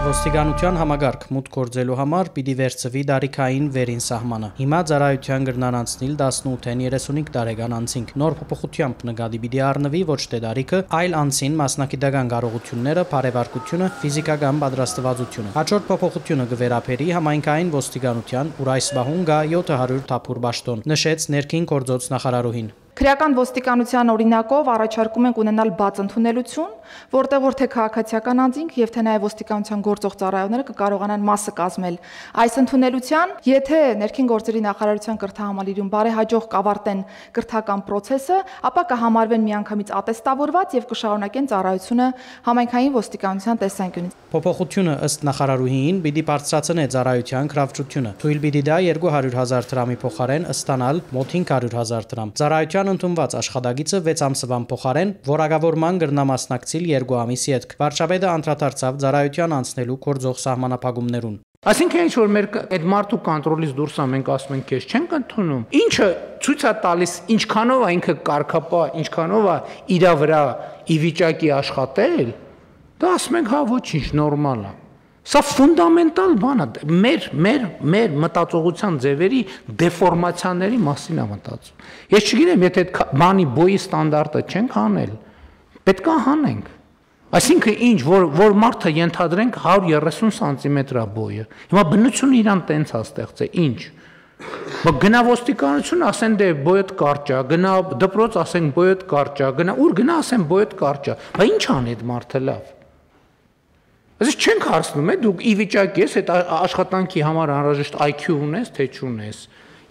Ոստիկանության համագարկ մուտք գործելու համար պիտի վերցվի տարիքային վերին սահմանը։ Հիմա ծառայության գրնան անցնել 18-ին 35 տարեկան անձինք։ Նոր փոփոխությամբ նկատի պիտի առնվի ոչ թե տարիքը, այլ անձին մասնակիտական կարողությունները, բարեվարկությունը, ֆիզիկական պատրաստվածությունը։ Հաջորդ փոփոխությունը կվերապերի համայնքային ոստիկանության, ուր այս բահուն կա 700 թափուր պաշտոն, նշեց ներքին գործոց նախարարուհին։ Քրեական ոստիկանության օրինակով առաջարկում ենք ունենալ բաց ընդունելություն, որտեղ որ թե քաղաքացիական անձինք եւ թե նաեւ ոստիկանության գործող ծառայողները կկարողանան մասը կազմել այս ընդունելության, եթե ներքին գործերի նախարարության կրթահամալիրում բարեհաջող կավարտեն կրթական process-ը, ապա կհամարվեն միանգամից ատեստավորված եւ կշարունակեն ծառայությունը համայնքային ոստիկանության տեսանկյունից։ Փոփոխությունը ըստ նախարարուհին պիտի բարձրացնի ծառայության գրավչությունը։ Թույլ պիտի դա 200,000 դրամի փոխարեն ստանալ մոտ 500,000 դրամ։ Ծառայության ընդունված աշխատագիծը 6 ամսվան փոխարեն որակավորման գրնամասնակցիլ 2 ամիսի հետ։ Վարչապետը անդրադարձավ ծառայության անցնելու գործող սահմանափակումներուն։ Այսինքն ինչ որ մեր այդ մարդու կոնտրոլից դուրս է, մենք ասում ենք, քեզ չենք ընդունում։ Ինչը ցույց է տալիս ինչքանով է ինքը կարգապահ, ինչքանով է իր վրա ի վիճակի աշխատել, դա ասում ենք, հա ոչինչ, նորմալ է։ Սա ֆունդամենտալ բան է, մեր մտածողության ձևերի դեֆորմացիաների մասին է մտածում։ Ես չգիտեմ, եթե այդ բանի բոյի ստանդարտը չենք հանել, պետք է հանենք։ Այսինքն ինչ, որ մարդը ենթադրենք 130 սանտիմետր է բոյը։ Հիմա բնությունը իրան տենց է ստեղծել, ինչ։ Գնա ոստիկանություն, ասեն դե բոյդ կարճ է, գնա դպրոց, ասեն բոյդ կարճ է, գնա ուր գնա, ասեն բոյդ կարճ է։ Բա ինչ անի այդ մարդը լավ։ Այսինքն չենք հարցնում, դուք ի վիճակի ես այդ աշխատանքի համար անհրաժեշտ IQ ունես, թե չունես,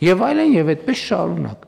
եւ այլն եւ այդպես շարունակ։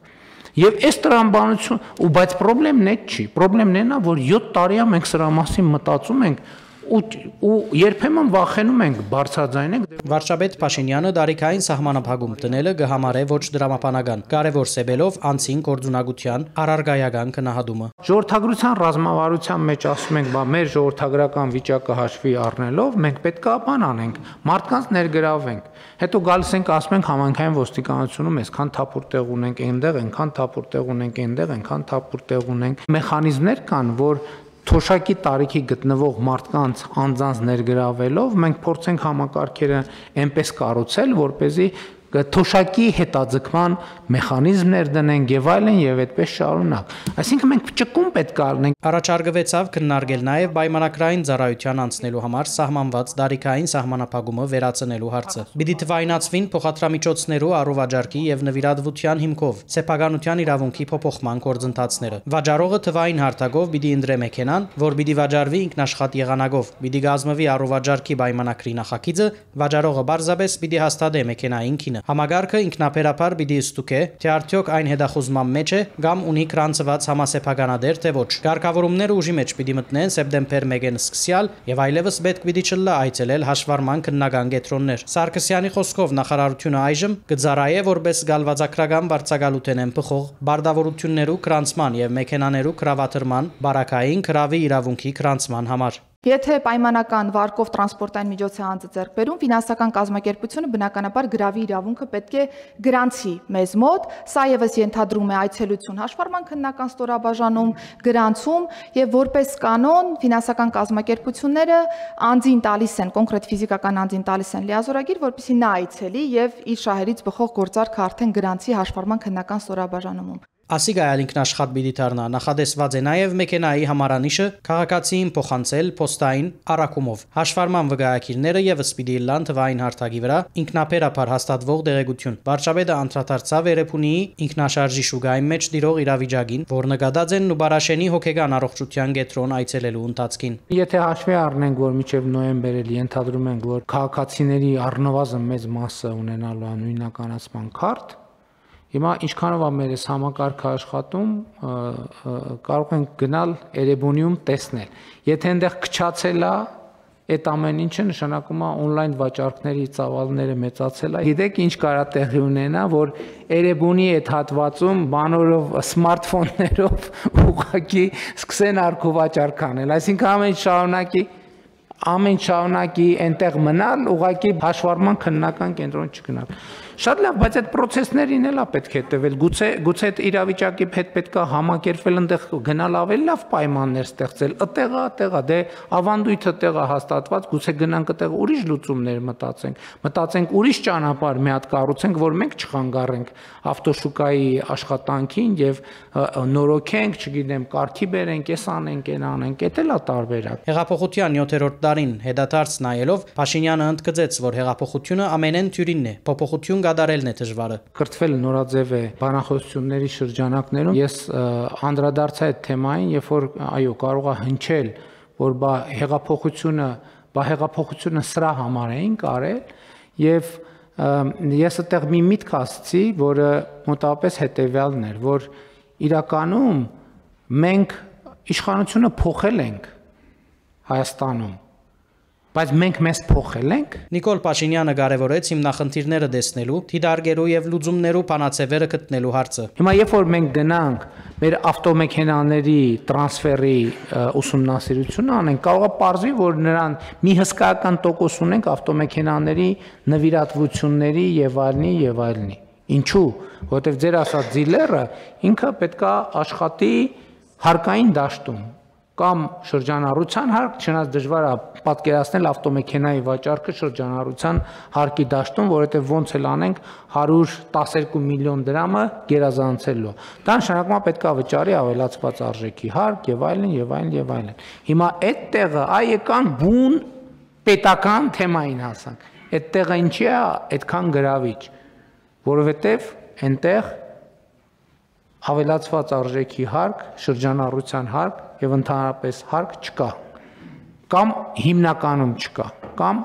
Եվ այս տրամաբանություն, բայց խնդրեմն է չի, խնդրեմն է նա, որ 7 տարի է մենք սրա մասին մտածում ենք ու երբեմն վախենում ենք բարձրաձայնել։ Վարչապետ Փաշինյանը տարիքային սահմանափակում տնելը կհամարե ոչ դրամապանական, կարևոր սեբելով անձին գործունակության առարգայական քննադումը։ Ժողովրդագրության ռազմավարության մեջ ասում ենք, բա մեր ժողովրդագրական վիճակը հաշվի առնելով մենք պետք է բան անենք, մարդկանց ներգրավենք։ Հետո գալիս ենք ասում ենք համայնքային ոստիկանությունում այսքան թափուր տեղ ունենք, այնտեղ այնքան թափուր տեղ ունենք, այնտեղ այնքան թափուր տեղ ունենք։ Մեխանիզմներ կան, որ թոշակի տարիքի գտնվող մարդկանց անձանց ներգրավելով մենք փորձենք համակարգերը այնպես կառուցել, որպեսզի թոշակի հետաձգման մեխանիզմներ դնենք եւ այլն եւ այդպես շարունակ։ Այսինքն մենք ճկուն պետք է առնենք։ Առաջարկվեցավ քննարկել նաեւ պայմանագրային ծառայության անցնելու համար սահմանված տարիքային սահմանափակումը վերացնելու հարցը։ Պիտի թվայնացվին փոխադրամիջոցներու առուվաճառքի եւ նվիրատվության հիմքով սեփականության իրավունքի փոփոխման գործընթացները։ Վաճառողը թվային հարթակով պիտի ընտրե մեքենան, որ պիտի վաճառվի ինքնաշխատ եղանակով։ Պիտի գազմվի առուվաճառքի պայմանագրի նախագիծը, վաճառողը բարձրապես պիտի հաստատե մեքենային քինը։ Համագարկը ինքնաբերաբար պիտի ստուգե, թե արդյոք այն հետախուզման մեջ է կամ ունի գրանցված համասեփականադեր թե ոչ։ Կարգավորումները ուժի մեջ պիտի մտնեն սեպտեմբեր 1-ին սկսյալ եւ այլևս պետք պիտի չլա այցելել հաշվառման քննական կենտրոններ։ Սարգսյանի խոսքով նախարարությունը այժմ կձառայե որպես գալվածակրական վարձակալութենեն փոխող բարդավորություններու գրանցման եւ մեքենաներու կրավաթրման բարակային կրավի իրավունքի գրանցման համար։ Եթե պայմանական վարկով տրանսպորտային միջոց է անձը ձեռք բերում, ֆինանսական կազմակերպությունը բնականաբար գրավի իրավունքը պետք է գրանցի մեզ մոտ, սա եւս ենթադրում է այցելություն, հաշվառման քննական ստորաբաժանում, գրանցում եւ որպես կանոն ֆինանսական կազմակերպությունները անձին տալիս են, կոնկրետ ֆիզիկական անձին տալիս են լիազորագիր, որպեսզի նա այցելի եւ իր շահերից բխող գործարքը արդեն գրանցի հաշվառման քննական ստորաբաժանում։ Ասիգայալ ինքնաշխատ պիտի դառնա, նախադեсված է նաև մեքենայի համարանիշը քաղաքացիին փոխանցել փոստային առաքումով։ Հաշվառման վկայակիրները եւս պիտի լան թվային հարթակի վրա ինքնաբերաբար հաստատվող դեղեցություն։ Վարչապետը անդրադարձավ Էրեբունիի ինքնաշարժի շուգայի մեջ տիրող իրավիճակին, որ նկատած են Նուբարաշենի հոգեգան առողջության կենտրոն այցելելու ընթացքին։ Եթե հաշվի առնենք, որ մինչև նոյեմբեր էլ ենթադրում ենք, որ քաղաքացիների առնվազն մեծ մասը ունենալու է նույնականացման քարտ, հիմա ինչքանով է մեր այս համակարգը աշխատում, կարող ենք գնալ Էրեբունիում տեսնել։ Եթե այնտեղ քչացել է, այդ ամեն ինչը նշանակում է on-line վաճառքների ծավալները մեծացել է։ Գիտեք ինչ կարա տեղի ունենա, որ Էրեբունի այդ հատվածում բանորով, սմարթֆոններով ուղղակի սկսեն արքուվաճառք անել, այսինքն ամեն շարունակի այնտեղ մնալ, ուղղակի հաշվառման քննական կենտրոն չգնալ։ Շատ լավ, բայց այդ process-ներին էլ է պետք է հետևել։ Գուցե այդ իրավիճակի հետ պետք է համակերպվել, այնտեղ գնալ ավելի լավ պայմաններ ստեղծել։ Այդտեղա, դե ավանդույթը տեղա հաստատված, գուցե գնանք այդտեղ ուրիշ լուծումներ մտածենք ուրիշ ճանապարհ մի հատ կառուցենք, որ մենք չխանգարենք ավտոշուկայի աշխատանքին եւ նորոգենք, չգիտեմ, կարգի բերենք, էս անենք, այն անենք, դա էլ է տարբերակ։ Հեղափոխության 7-րդ տարին հետադարձ նայելով Փաշինյանը ընդգծեց, որ հեղափոխությունը ամենեն թյուրինն է, փոփոխություն գադարելն է դժվարը։ Կրթվել նորաձև է բանախոսությունների շրջանակներում։ Ես անդրադարձա այդ թեմային, երբ որ այո, կարող է հնչել, որ հեղափոխությունը սրա համար էին կարել, եւ ես այդտեղ մի միտք ասացի, որը մոտավորապես հետեւյալն էր, որ իրականում մենք իշխանությունը փոխել ենք Հայաստանում, բայց մենք մեզ փոխել ենք։ Նիկոլ Փաշինյանը կարևորեց հիմնախնդիրները տեսնելու, դիտարկելու եւ լուծումներու բանացևերը գտնելու հարցը։ Հիմա երբ որ մենք գնանք մեր ավտոմեքենաների տրանսֆերի ուսումնասիրությունը անենք, կարող է պարզվի, որ նրան մի հսկայական տոկոս ունենք ավտոմեքենաների նվիրատվությունների եւ այլնի։ Ինչու՞, որովհետեւ ձեր ասած դիլերը ինքը պետքա աշխատի հարկային դաշտում կամ շրջանառության հարկ, չնայած դժվար է պատկերացնել ավտոմեքենայի վաճառքը շրջանառության հարկի դաշտում, որովհետև ոնց էլ անենք 112 միլիոն դրամը գերազանցելու։ Դա նշանակում է պետք է վճարի ավելացված արժեքի հարկ եւ այլն։ Հիմա այդ տեղը եկան բուն պետական թեմային հասանք։ Այդ տեղը ինչի է այդքան գրավիչ, որովհետև այնտեղ ավելացված արժեքի հարկ, շրջանառության հարկ եւ ընդհանրապես հարկ չկա, կամ հիմնականում չկա, կամ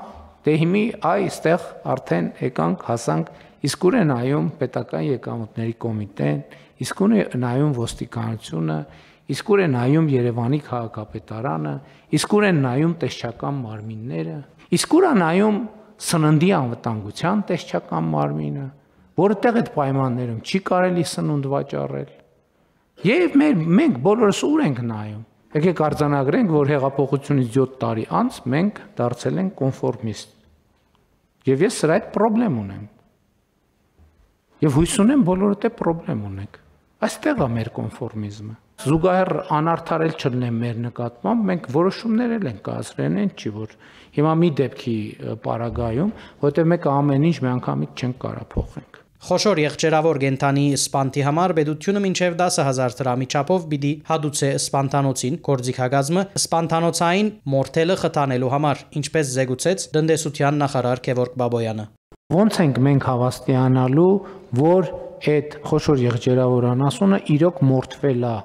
դե հիմի այստեղ արդեն եկանք հասանք, իսկ ուր է նայում պետական եկամուտների կոմիտեն, իսկ ուր է նայում ոստիկանությունը, իսկ ուր է նայում Երևանի քաղաքապետարանը, իսկ ուր են նայում տեսչական մարմինները, իսկ ուր է նայում սննդի անվտանգության տեսչական մարմինը, որտեղ այդ պայմաններում չի կարելի սնունդ վաճառել։ Եվ մենք բոլորս ուր ենք նայում։ Եկեք արձանագրենք, որ հեղափոխությունից 7 տարի անց մենք դարձել ենք կոնֆորմիստ։ Եվ ես սրա հետ պրոբլեմ ունեմ։ Եվ հույս ունեմ բոլորդ է պրոբլեմ ունենք։ Այստեղ է մեր կոնֆորմիզմը։ Զուգահեռ անարդարել չլինեմ մեր նկատմամբ, մենք որոշումներ ենք կայացրել, այն չի որ հիմա մի դեպքի պարագայում, որովհետև մենք ամեն ինչ մի անգամից չենք կարող փոխենք։ Խոշոր եղջերավոր գենթանի սպանտի համար պետությունը մինչև 10,000 դրամի չափով պիտի հատուցե սպանտանոցին գործիքագազմը սպանտանոցային մորթելը խթանելու համար, ինչպես զեկուցեց տնտեսության նախարար Գևորգ Բաբոյանը։ Ոնց ենք մենք հավաստիանալու, որ այդ խոշոր եղջերավոր անասունը իրոք մորթվել է,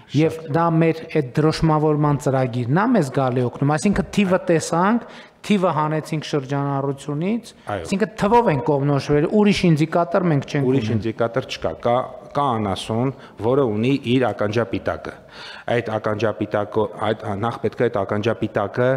եւ դա մեր այդ դրոշմավորման ծրագիրն է մեզ գալի օգնում, այսինքն թիվը տեսանք, թիվը հանեցինք շրջանառությունից, այսինքն թվով են կողմնորոշվել, ուրիշ ինդիկատոր մենք չենք ունենում։ Ուրիշ ինդիկատոր չկա, կա անասուն, որը ունի իր ականջապիտակը։ Այդ ականջապիտակը, նախ պետք է այդ ականջապիտակը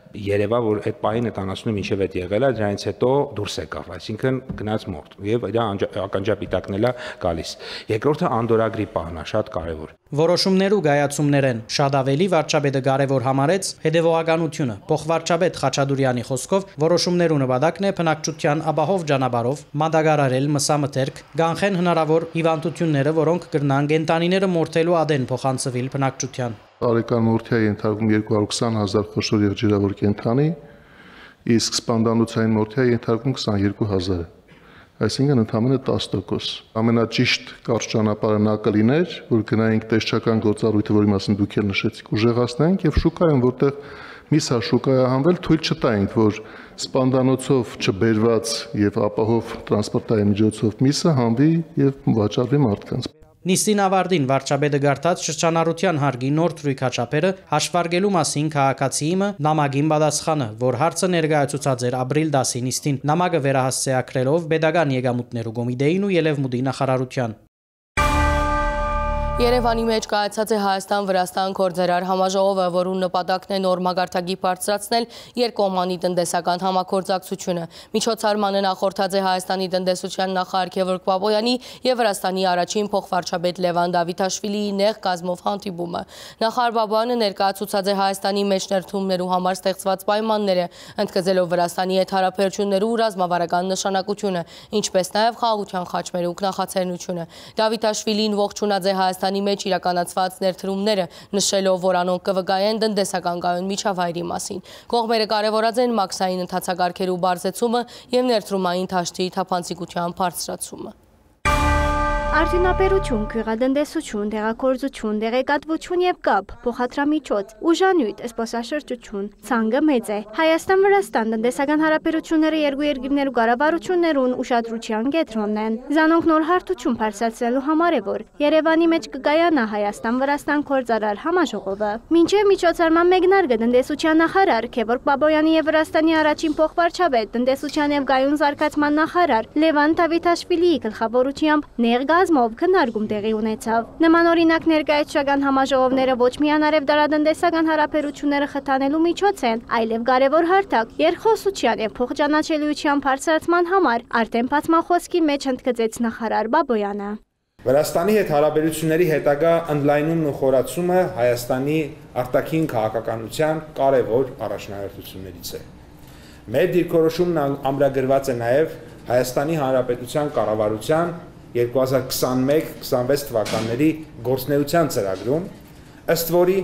երևա, որ այդ պահին այդ անասունը մինչև այդ եղել է, դրանից հետո դուրս եկավ, այսինքն գնաց մորթ, եւ իր ականջապիտակն էլ է գալիս։ Երկրորդը անդորագրի պահն է, շատ կարեւոր։ Որոշումներ ու գայացումներ են, շատ ավելի վարչապետը կարևոր համարեց հետևողականությունը։ Փոխվարչապետ Խաչատուրյանի խոսքով որոշումներու նպատակն է բնակչության ապահով ճանապարհով մատակարարել մսամթերք, գանխեն հնարավոր հիվանդությունները, որոնք կրնան գենտանիները մորթելու ադեն փոխանցվել բնակչության։ Տարեկան մորթի է ենթարկվում 220,000 խոշոր եղջերավոր կենդանի, իսկ սպանդանոցային մորթի է ենթարկվում 22,000։ այսինքն ընդամենը 10%։ Ամենաճիշտ կարճ ճանապարհը նա կլիներ, որ գնայինք տեսչական գործառույթը, որի մասին դուք էլ նշեցիք, ուժեղացնենք եւ շուկայում, որտեղ միսա շուկայահանվել թույլ չտայինք, որ սպանդանոցով չբերված եւ ապահով տրանսպորտային միջոցով միսը հանվի եւ վաճառվի մարդկանց։ Նիստին ավարտին վարչապետը գարտած շրջանառության հարգի նոր թրույքաչափերը հաշվարկելու մասին քաղաքացիի նամակին պատասխանը, որ հարցը ներկայացուցած էր ապրիլ 10-ի նիստին, նամակը վերահասցեակրելով Պետական եկամուտներու կոմիտեին ու Ելևմուտի նախարարության։ Երևանի մեջ կայացած է Հայաստան-Վրաստան գործերար համաժողովը, որուն նպատակն է նորմագարտակի բարձրացնել երկկողմանի տնտեսական համագործակցությունը։ Միջոցառմանը նախորդած է Հայաստանի տնտեսության նախարար Գևորգ Բաբոյանի եւ Վրաստանի առաջին փոխվարչապետ Լևան Դավիթաշվիլիի նեղ կազմով հանդիպումը։ Նախարար Բաբոյանը ներկայացուցած է Հայաստանի մեջ ներդրումներու համար ստեղծված պայմանները, ընդգծելով Վրաստանի հետ հարաբերություններու ռազմավարական նշանակությունը, ինչպես նաեւ խաղաղության խաչմերուկ նախաձեռնությունը։ Դավիթաշվիլին ողջունած է Հայաստանի մեջ իրականացված ներդրումները, նշելով, որ անոնք կվկայեն տնտեսական կայուն միջավայրի մասին։ Կողմերը կարևորած են մաքսային ընթացակարգերու բարձեցումը եւ ներդրումային դաշտի թափանցիկության բարձրացումը։ Արդյունաբերություն, գյուղատնտեսություն, դեղագործություն, դեղեկատվություն եւ կապ, փոխադրամիջոց, ուժանյութ, զբոսաշրջություն, ցանկը մեծ է։ Հայաստան-Վրաստան տնտեսական հարաբերությունները երկու երկրներու կառավարություններուն ուշադրության կենտրոնն են։ Զանոնք նոր հարթություն բարձրացնելու համար է, որ Երևանի մեջ կկայանա Հայաստան-Վրաստան գործարար համաժողովը։ Մինչև միջոցառման մեկնարկը տնտեսության նախարար Գևորգ Բաբոյանի եւ Վրաստանի առաջին փոխվարչապետ տնտեսության եւ գայուն զարգացման նախարար Լևան Դավիթաշվիլիի գլխավորությամբ ներգազմով քննարկում տեղի ունեցավ։ Նման օրինակ ներկայացական համաժողովները ոչ միայն արև դարատնտեսական հարաբերությունները խթանելու միջոց են, այլև կարևոր հարթակ երկխոսության եւ փոխճանաչելիության բարձրացման համար արդեն բացման խոսքի մեջ ընդգծեց նախարար Բաբոյանը։ Վրաստանի հետ հարաբերությունների հետագա ընդլայնումն ու խորացումը Հայաստանի արտաքին քաղաքականության կարևոր առաջնահերթություններից է։ Մեր դիրքորոշումն ամրագրված է նաև Հայաստանի Հանրապետության կառավարության 2021-26 թվականների գործունեության ծրագրում, ըստ որի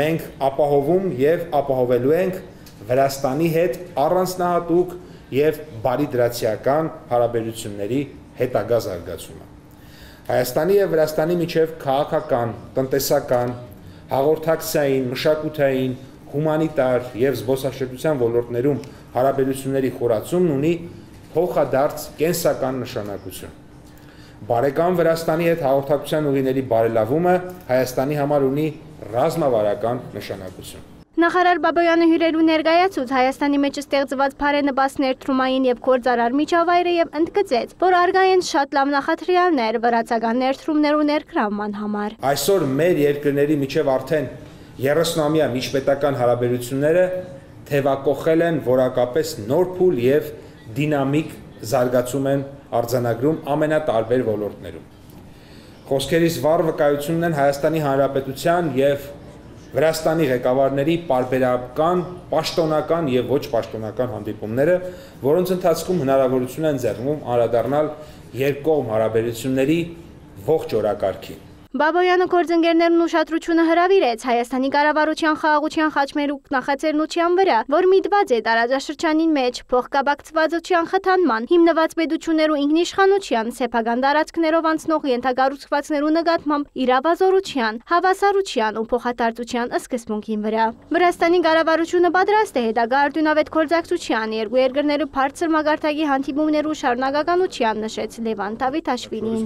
մենք ապահովում եւ ապահովելու ենք Վրաստանի հետ առանձնահատուկ եւ բարիդրացիական հարաբերությունների հետագա զարգացումը։ Հայաստանի եւ Վրաստանի միջև քաղաքական, տնտեսական, հաղորդակցային, մշակութային, հումանիտար եւ զբոսաշրջության ոլորտներում հարաբերությունների խորացումն ունի փոխադարձ կենսական նշանակություն։ Բարեկամ Վրաստանի հետ հաղորդակցության ուղիների բարելավումը Հայաստանի համար ունի ռազմավարական նշանակություն։ Նախարար Բաբոյանը հյուրերու ներկայացուց Հայաստանի մեջ ստեղծված բարենպաստ ներդրումային եւ գործարար միջավայրը եւ ընդգծեց, որ առկա են շատ լավ նախադրյալներ վրացական ներդրումներու ներգրավման համար։ Այսօր մեր երկրների միջև արդեն 30-ամյա միջպետական հարաբերությունները թևակողել են որակապես նոր փուլ եւ դինամիկ զարգացում են արձանագրում ամենատարբեր ոլորտներում։ Խոսքերից վառ վկայությունն են Հայաստանի Հանրապետության եւ Վրաստանի ղեկավարների պարբերական, պաշտոնական եւ ոչ պաշտոնական հանդիպումները, որոնց ընթացքում հնարավորություն են ձեռնվում անդրադառնալ երկկողմ հարաբերությունների ողջ օրակարգին։ Բաբոյանը գործընկերներուն ուշադրությունը հրավիրեց Հայաստանի կառավարության խաղաղության խաչմերուկ նախաձեռնության վրա, որ միտված է տարածաշրջանին մեջ փոխկապակցվածության խթանման, հիմնված պետություններու ինքնիշխանության, սեփական տարածքներով անցնող ենթակառուցվածքներու նկատմամբ իրավազորության, հավասարության ու փոխադարձության սկզբունքին վրա։ Վրաստանի կառավարությունը պատրաստ է հետագա արդյունավետ գործակցության երկու երկրներու բարձր մակարդակի հանդիպումներու շարունակականության, նշեց Լևան Դավիթաշվիլին։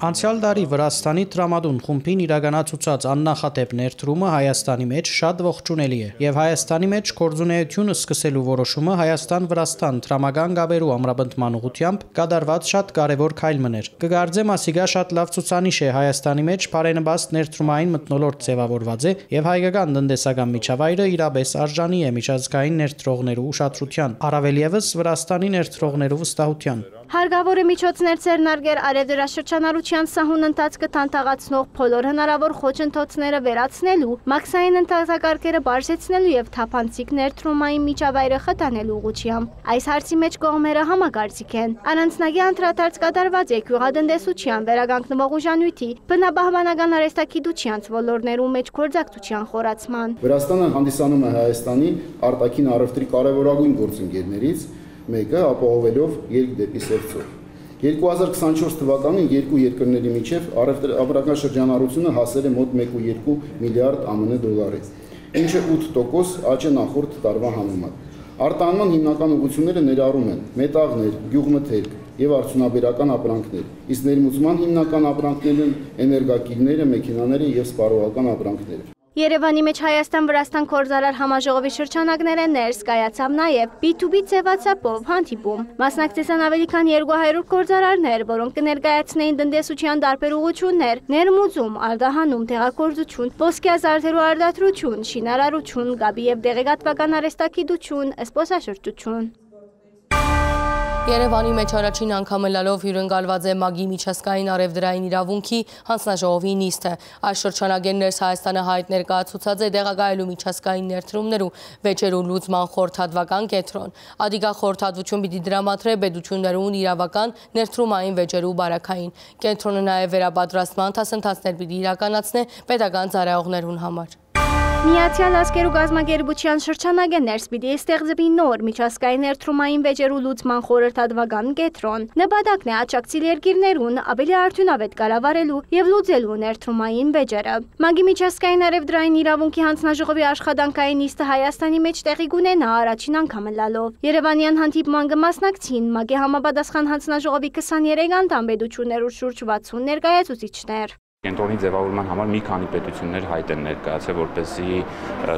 Անցյալ տարի Վրաստանի տրամադուն խումբին իրականացուցած աննախադեպ ներդրումը Հայաստանի մեջ շատ ողջունելի է եւ Հայաստանի մեջ գործունեությունը սկսելու որոշումը Հայաստան-Վրաստան տրամական գաբերու ամրապնդման ուղղությամբ կատարված շատ կարևոր քայլ մներ։ Կգարձեմ ասիգա շատ լավ ցուցանիշ է Հայաստանի մեջ բարենպաստ ներդրումային մթնոլորտ ձևավորված է եւ հայկական տնտեսական միջավայրը իրապես արժանի է միջազգային ներդրողներու ուշադրության, առավել եւս Վրաստանի ներդրողներու վստահության։ Հարգավոր է միջոցներ ձեռնարկել արևդրաշրջանառության սահուն ընթացքը թանթաղացնող բոլոր հնարավոր խոչընդոտները վերացնելու, մաքսային ընթացակարգերը բարձրացնելու եւ թափանցիկ ներդրումային միջավայրը խթանելու ուղղությամբ։ Այս հարցի մեջ կողմերը համակարծիք են։ Առանցնագի անդրադարձ կատարված է գյուղատնտեսության, վերականգնվող ուժանյութի, բնապահպանական արհեստագիտության ոլորտներու մեջ գործակցության խորացման։ Վրաստանը հանդիսանում է Հայաստանի արտաքին առևտրի կարևորագույն գործընկերներից, մեկը ապահովելով ելք դեպի Սևծոր։ 2024 թվականին երկու երկրների միջև առևտրական շրջանառությունը հասել է մոտ 1.2 միլիարդ ԱՄՆ դոլարի, ինչը 8% աճ է նախորդ տարվա համեմատ։ Արտահանման հիմնական ուղղությունները ներառում են մետաղներ, գյուղմթերք եւ արդյունաբերական ապրանքներ, իսկ ներմուծման հիմնական ապրանքներն են էներգակիրները, մեքենաները եւ սպառողական ապրանքները։ Երևանի մեջ Հայաստան-Վրաստան գործարար համաժողովի շրջանակները ներս կայացավ նաև B2B ձևաչափով հանդիպում։ Մասնակցեցան ավելի քան 200 գործարարներ, որոնք կներկայացնեին տնտեսության տարբեր ուղղություններ՝ ներմուծում, արտահանում, տեղագործություն, ոսկյա զարդերու արտադրություն, շինարարություն, գաբի եւ դեղեկատվական արհեստագիտություն, զբոսաշրջություն։ Երևանի մեջ առաջին անգամ լալով հյուրընկալված է ՄԱԳ-ի միջազգային առևտրային իրավունքի հանձնաժողովի նիստը։ Այս շրջանագեն ներս Հայաստանը հայտ ներկայացուցած է դեղագայելու միջազգային ներդրումներու վեճերու լուծման խորհրդատվական կենտրոն։ Ադիգա խորհրդատվություն պիտի դրամատրե պետություններուն իրավական ներդրումային վեճերու բարակային։ Կենտրոնը նաև վերապատրաստման դասընթացներ պիտի իրականացնե պետական ծառայողներուն համար։ Միացյալ Ազգերու գազագերբության շրջանագեն ներս պիտի ստեղծվի նոր միջազգային ներդրումային վեճերու լուծման խորհրդատվական կենտրոն։ Նպատակն է աջակցել երկիրներուն ավելի արդյունավետ կառավարելու եւ լուծելու ներդրումային վեճերը։ ՄԱԳ-ի միջազգային առևտրային իրավունքի հանձնաժողովի աշխատանքային նիստը Հայաստանի մեջ տեղի կունենա առաջին անգամ լալով։ Երևանյան հանդիպման կմասնակցին ՄԱԳ-ի համապատասխան հանձնաժողովի 23 անդամ պետություններու շուրջ 60 ներկայացուցիչներ։ Կենտրոնի ձևավորման համար մի քանի պետություններ հայտ են ներկայացել, որպեսզի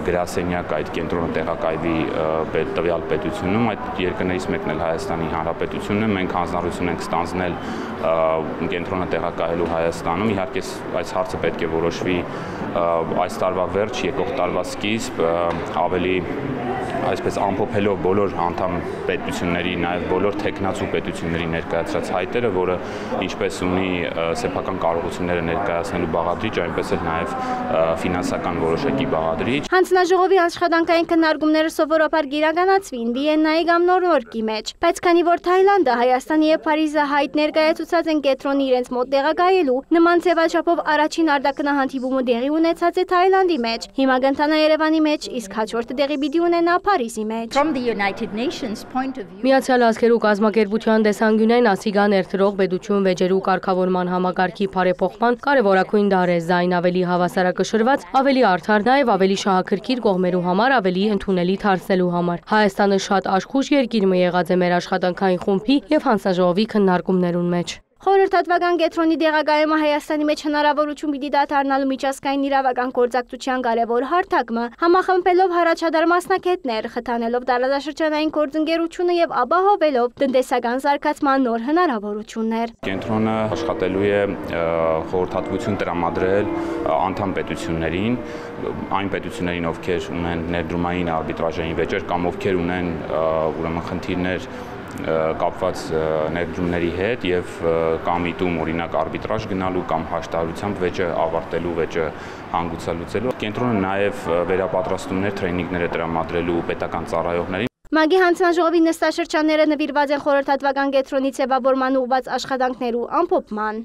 գրասենյակ այդ կենտրոնը տեղակայվի տվյալ պետությունում, այդ երկրներից մեկն էլ Հայաստանի Հանրապետությունն է, մենք հանձնարարություն ենք ստանձնել կենտրոնը տեղակայելու Հայաստանում, իհարկե այս հարցը պետք է որոշվի այս տարվա վերջ, եկող տարվա սկիզբ, ավելի այսպես ամփոփելով բոլոր անդամ պետությունների, նաև բոլոր թեկնածու պետությունների ներկայացրած հայտերը, որը ինչպես ունի սեփական կարողությունները ներկայացնելու բաղադրիչ, այնպես էլ նաև ֆինանսական որոշակի բաղադրիչ։ Հանձնաժողովի աշխատանքային քննարկումները սովորաբար կիրականացվին Վիեննայի կամ Նոր Յորքի մեջ, բայց քանի որ Թայլանդը, Հայաստանը եւ Փարիզը հայտ ներկայացուցած են կենտրոնի իրենց մոտ տեղակայելու, նման ձևաչափով առաջին արտաքնահանդիպումը տեղի ունեցած է Թայլանդի մեջ, հիմա կընթանա Երևանի մեջ, իսկ հաջորդը տեղի պիտի ունենա Փարիզի մեջ։ Միացյալ Ազգերու գազագերբության տեսանկյունեն ասիգա ներդրող պետություն վեճերու կարգավորման համակարգի բարեփոխման կարևորագույն դար է զայն ավելի հավասարակշռված, ավելի արդար, նաև ավելի շահագրգիռ կողմերու համար ավելի ընդունելի դարձնելու համար։ Հայաստանը շատ աշխույժ երկիր մը եղած է մեր աշխատանքային խումբի եւ հանձնաժողովի քննարկումներուն մեջ։ Խորհրդատվական կենտրոնի դեղագայումը Հայաստանի մեջ հնարավորություն պիտի դառնալու միջազգային իրավական գործակցության կարևոր հարթակը, համախմբելով առաջադար մասնակիցներ, խթանելով տարածաշրջանային գործընկերությունը եւ ապահովելով տնտեսական զարգացման նոր հնարավորություններ։ Կենտրոնը աշխատելու է խորհրդատվություն տրամադրել անդամ պետություններին, այն պետություններին, ովքեր ունեն ներդրումային արբիտրաժային վեճեր կամ ովքեր ունեն ուրեմն խնդիրներ կապված ներդրումների հետ եւ կամ իտում օրինակ արբիտրաժ գնալու կամ հաշտարարությամբ վեճը ավարտելու, վեճը հանգուցալուծելու։ Կենտրոնը նաեւ վերապատրաստումներ, տրեյնինգներ է տրամադրելու պետական ծառայողներին։ ՄԱԳ-ի հանձնաժողովի նստաշրջանները նվիրված են խորհրդատվական կենտրոնի ձևավորման ուղղված աշխատանքներու ամփոփման։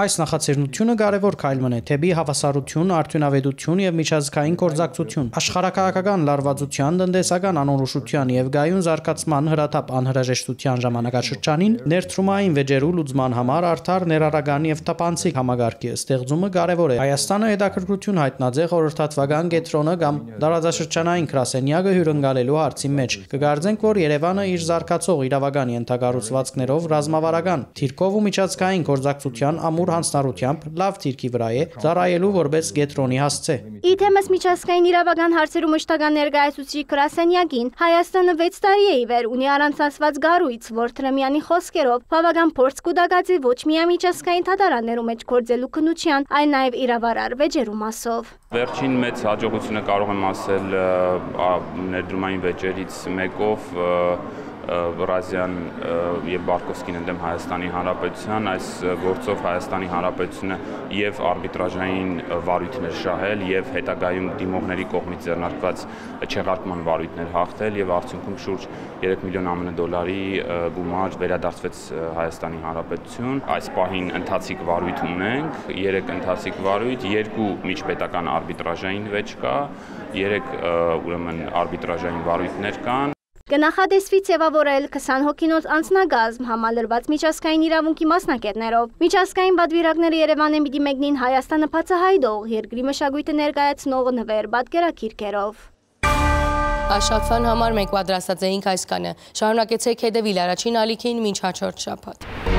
Այս նախաձեռնությունը կարևոր քայլ է թեպի հավասարություն, արդյունավետություն եւ միջազգային գործակցություն, աշխարհակահաղական լարվածության, տնտեսական անորոշության եւ գայուն զարգացման հրատապ անհրաժեշտության ժամանակաշրջանին ներդրումային վեճերու լուծման համար արդար, ներառական եւ տապանցիկ համագարկի ստեղծումը կարևոր է։ Հայաստանը հետաքրքրություն հայտնած է խորհրդատվական կենտրոնը կամ տարածաշրջանային գրասենյակը հյուրընկալելու հարցի մեջ։ Կգարձենք, որ Երևանը իր զարգացող իրավական ենթակառուցվածքներով ռազմավարական թիրքով ու միջազգային գործակցության ամուր հանձնառությամբ լավ թիրքի վրա է ծառայելու որպես կենտրոնի հասցե։ Իթեմս միջազգային իրավական հարցերու մշտական ներկայացուցիչ գրասենյակին Հայաստանը 6 տարի է ի վեր ունի առանձնացված գառույց, որ Թրեմյանի խոսքերով բավական փորձ կուտակածի ոչ միայն միջազգային դատարաններու մեջ գործելու քննության, այլ նաև իրավարար վեճերու մասով։ Վերջին մեծ հաջողությունը կարող եմ ասել ներդրումային վեճերից մեկով Ռազյան եւ Բարկովսկին ընդդեմ Հայաստանի Հանրապետության, այս գործով Հայաստանի Հանրապետությունը եւ արբիտրաժային վարույթներ շահել եւ հետագայում դիմողների կողմից ձեռնարկված չեղարկման վարույթներ հաղթել եւ արդյունքում շուրջ 3 միլիոն ԱՄՆ դոլարի գումար վերադարձվեց Հայաստանի Հանրապետություն։ Այս պահին ընթացիկ վարույթ ունենք, 3 ընթացիկ վարույթ, 2 միջպետական արբիտրաժային վեճ կա, 3 ուրեմն արբիտրաժային վարույթներ կան։ Կնախադեсվի ձևավորել 20 հոգինոց անձնագազմ համալրված միջազգային իրավունքի մասնակիցներով։ Միջազգային պատվիրակները Երևանը պիտի մեկնին Հայաստանը բացահայտող երկրի մշակույթը ներկայացնող նվեր պատկերակիրքերով։ Աշխատվան համար մենք պատրաստած էինք այս կանը։ Շարունակեցեք հետևել առաջին ալիքին մինչ հաջորդ շաբաթ։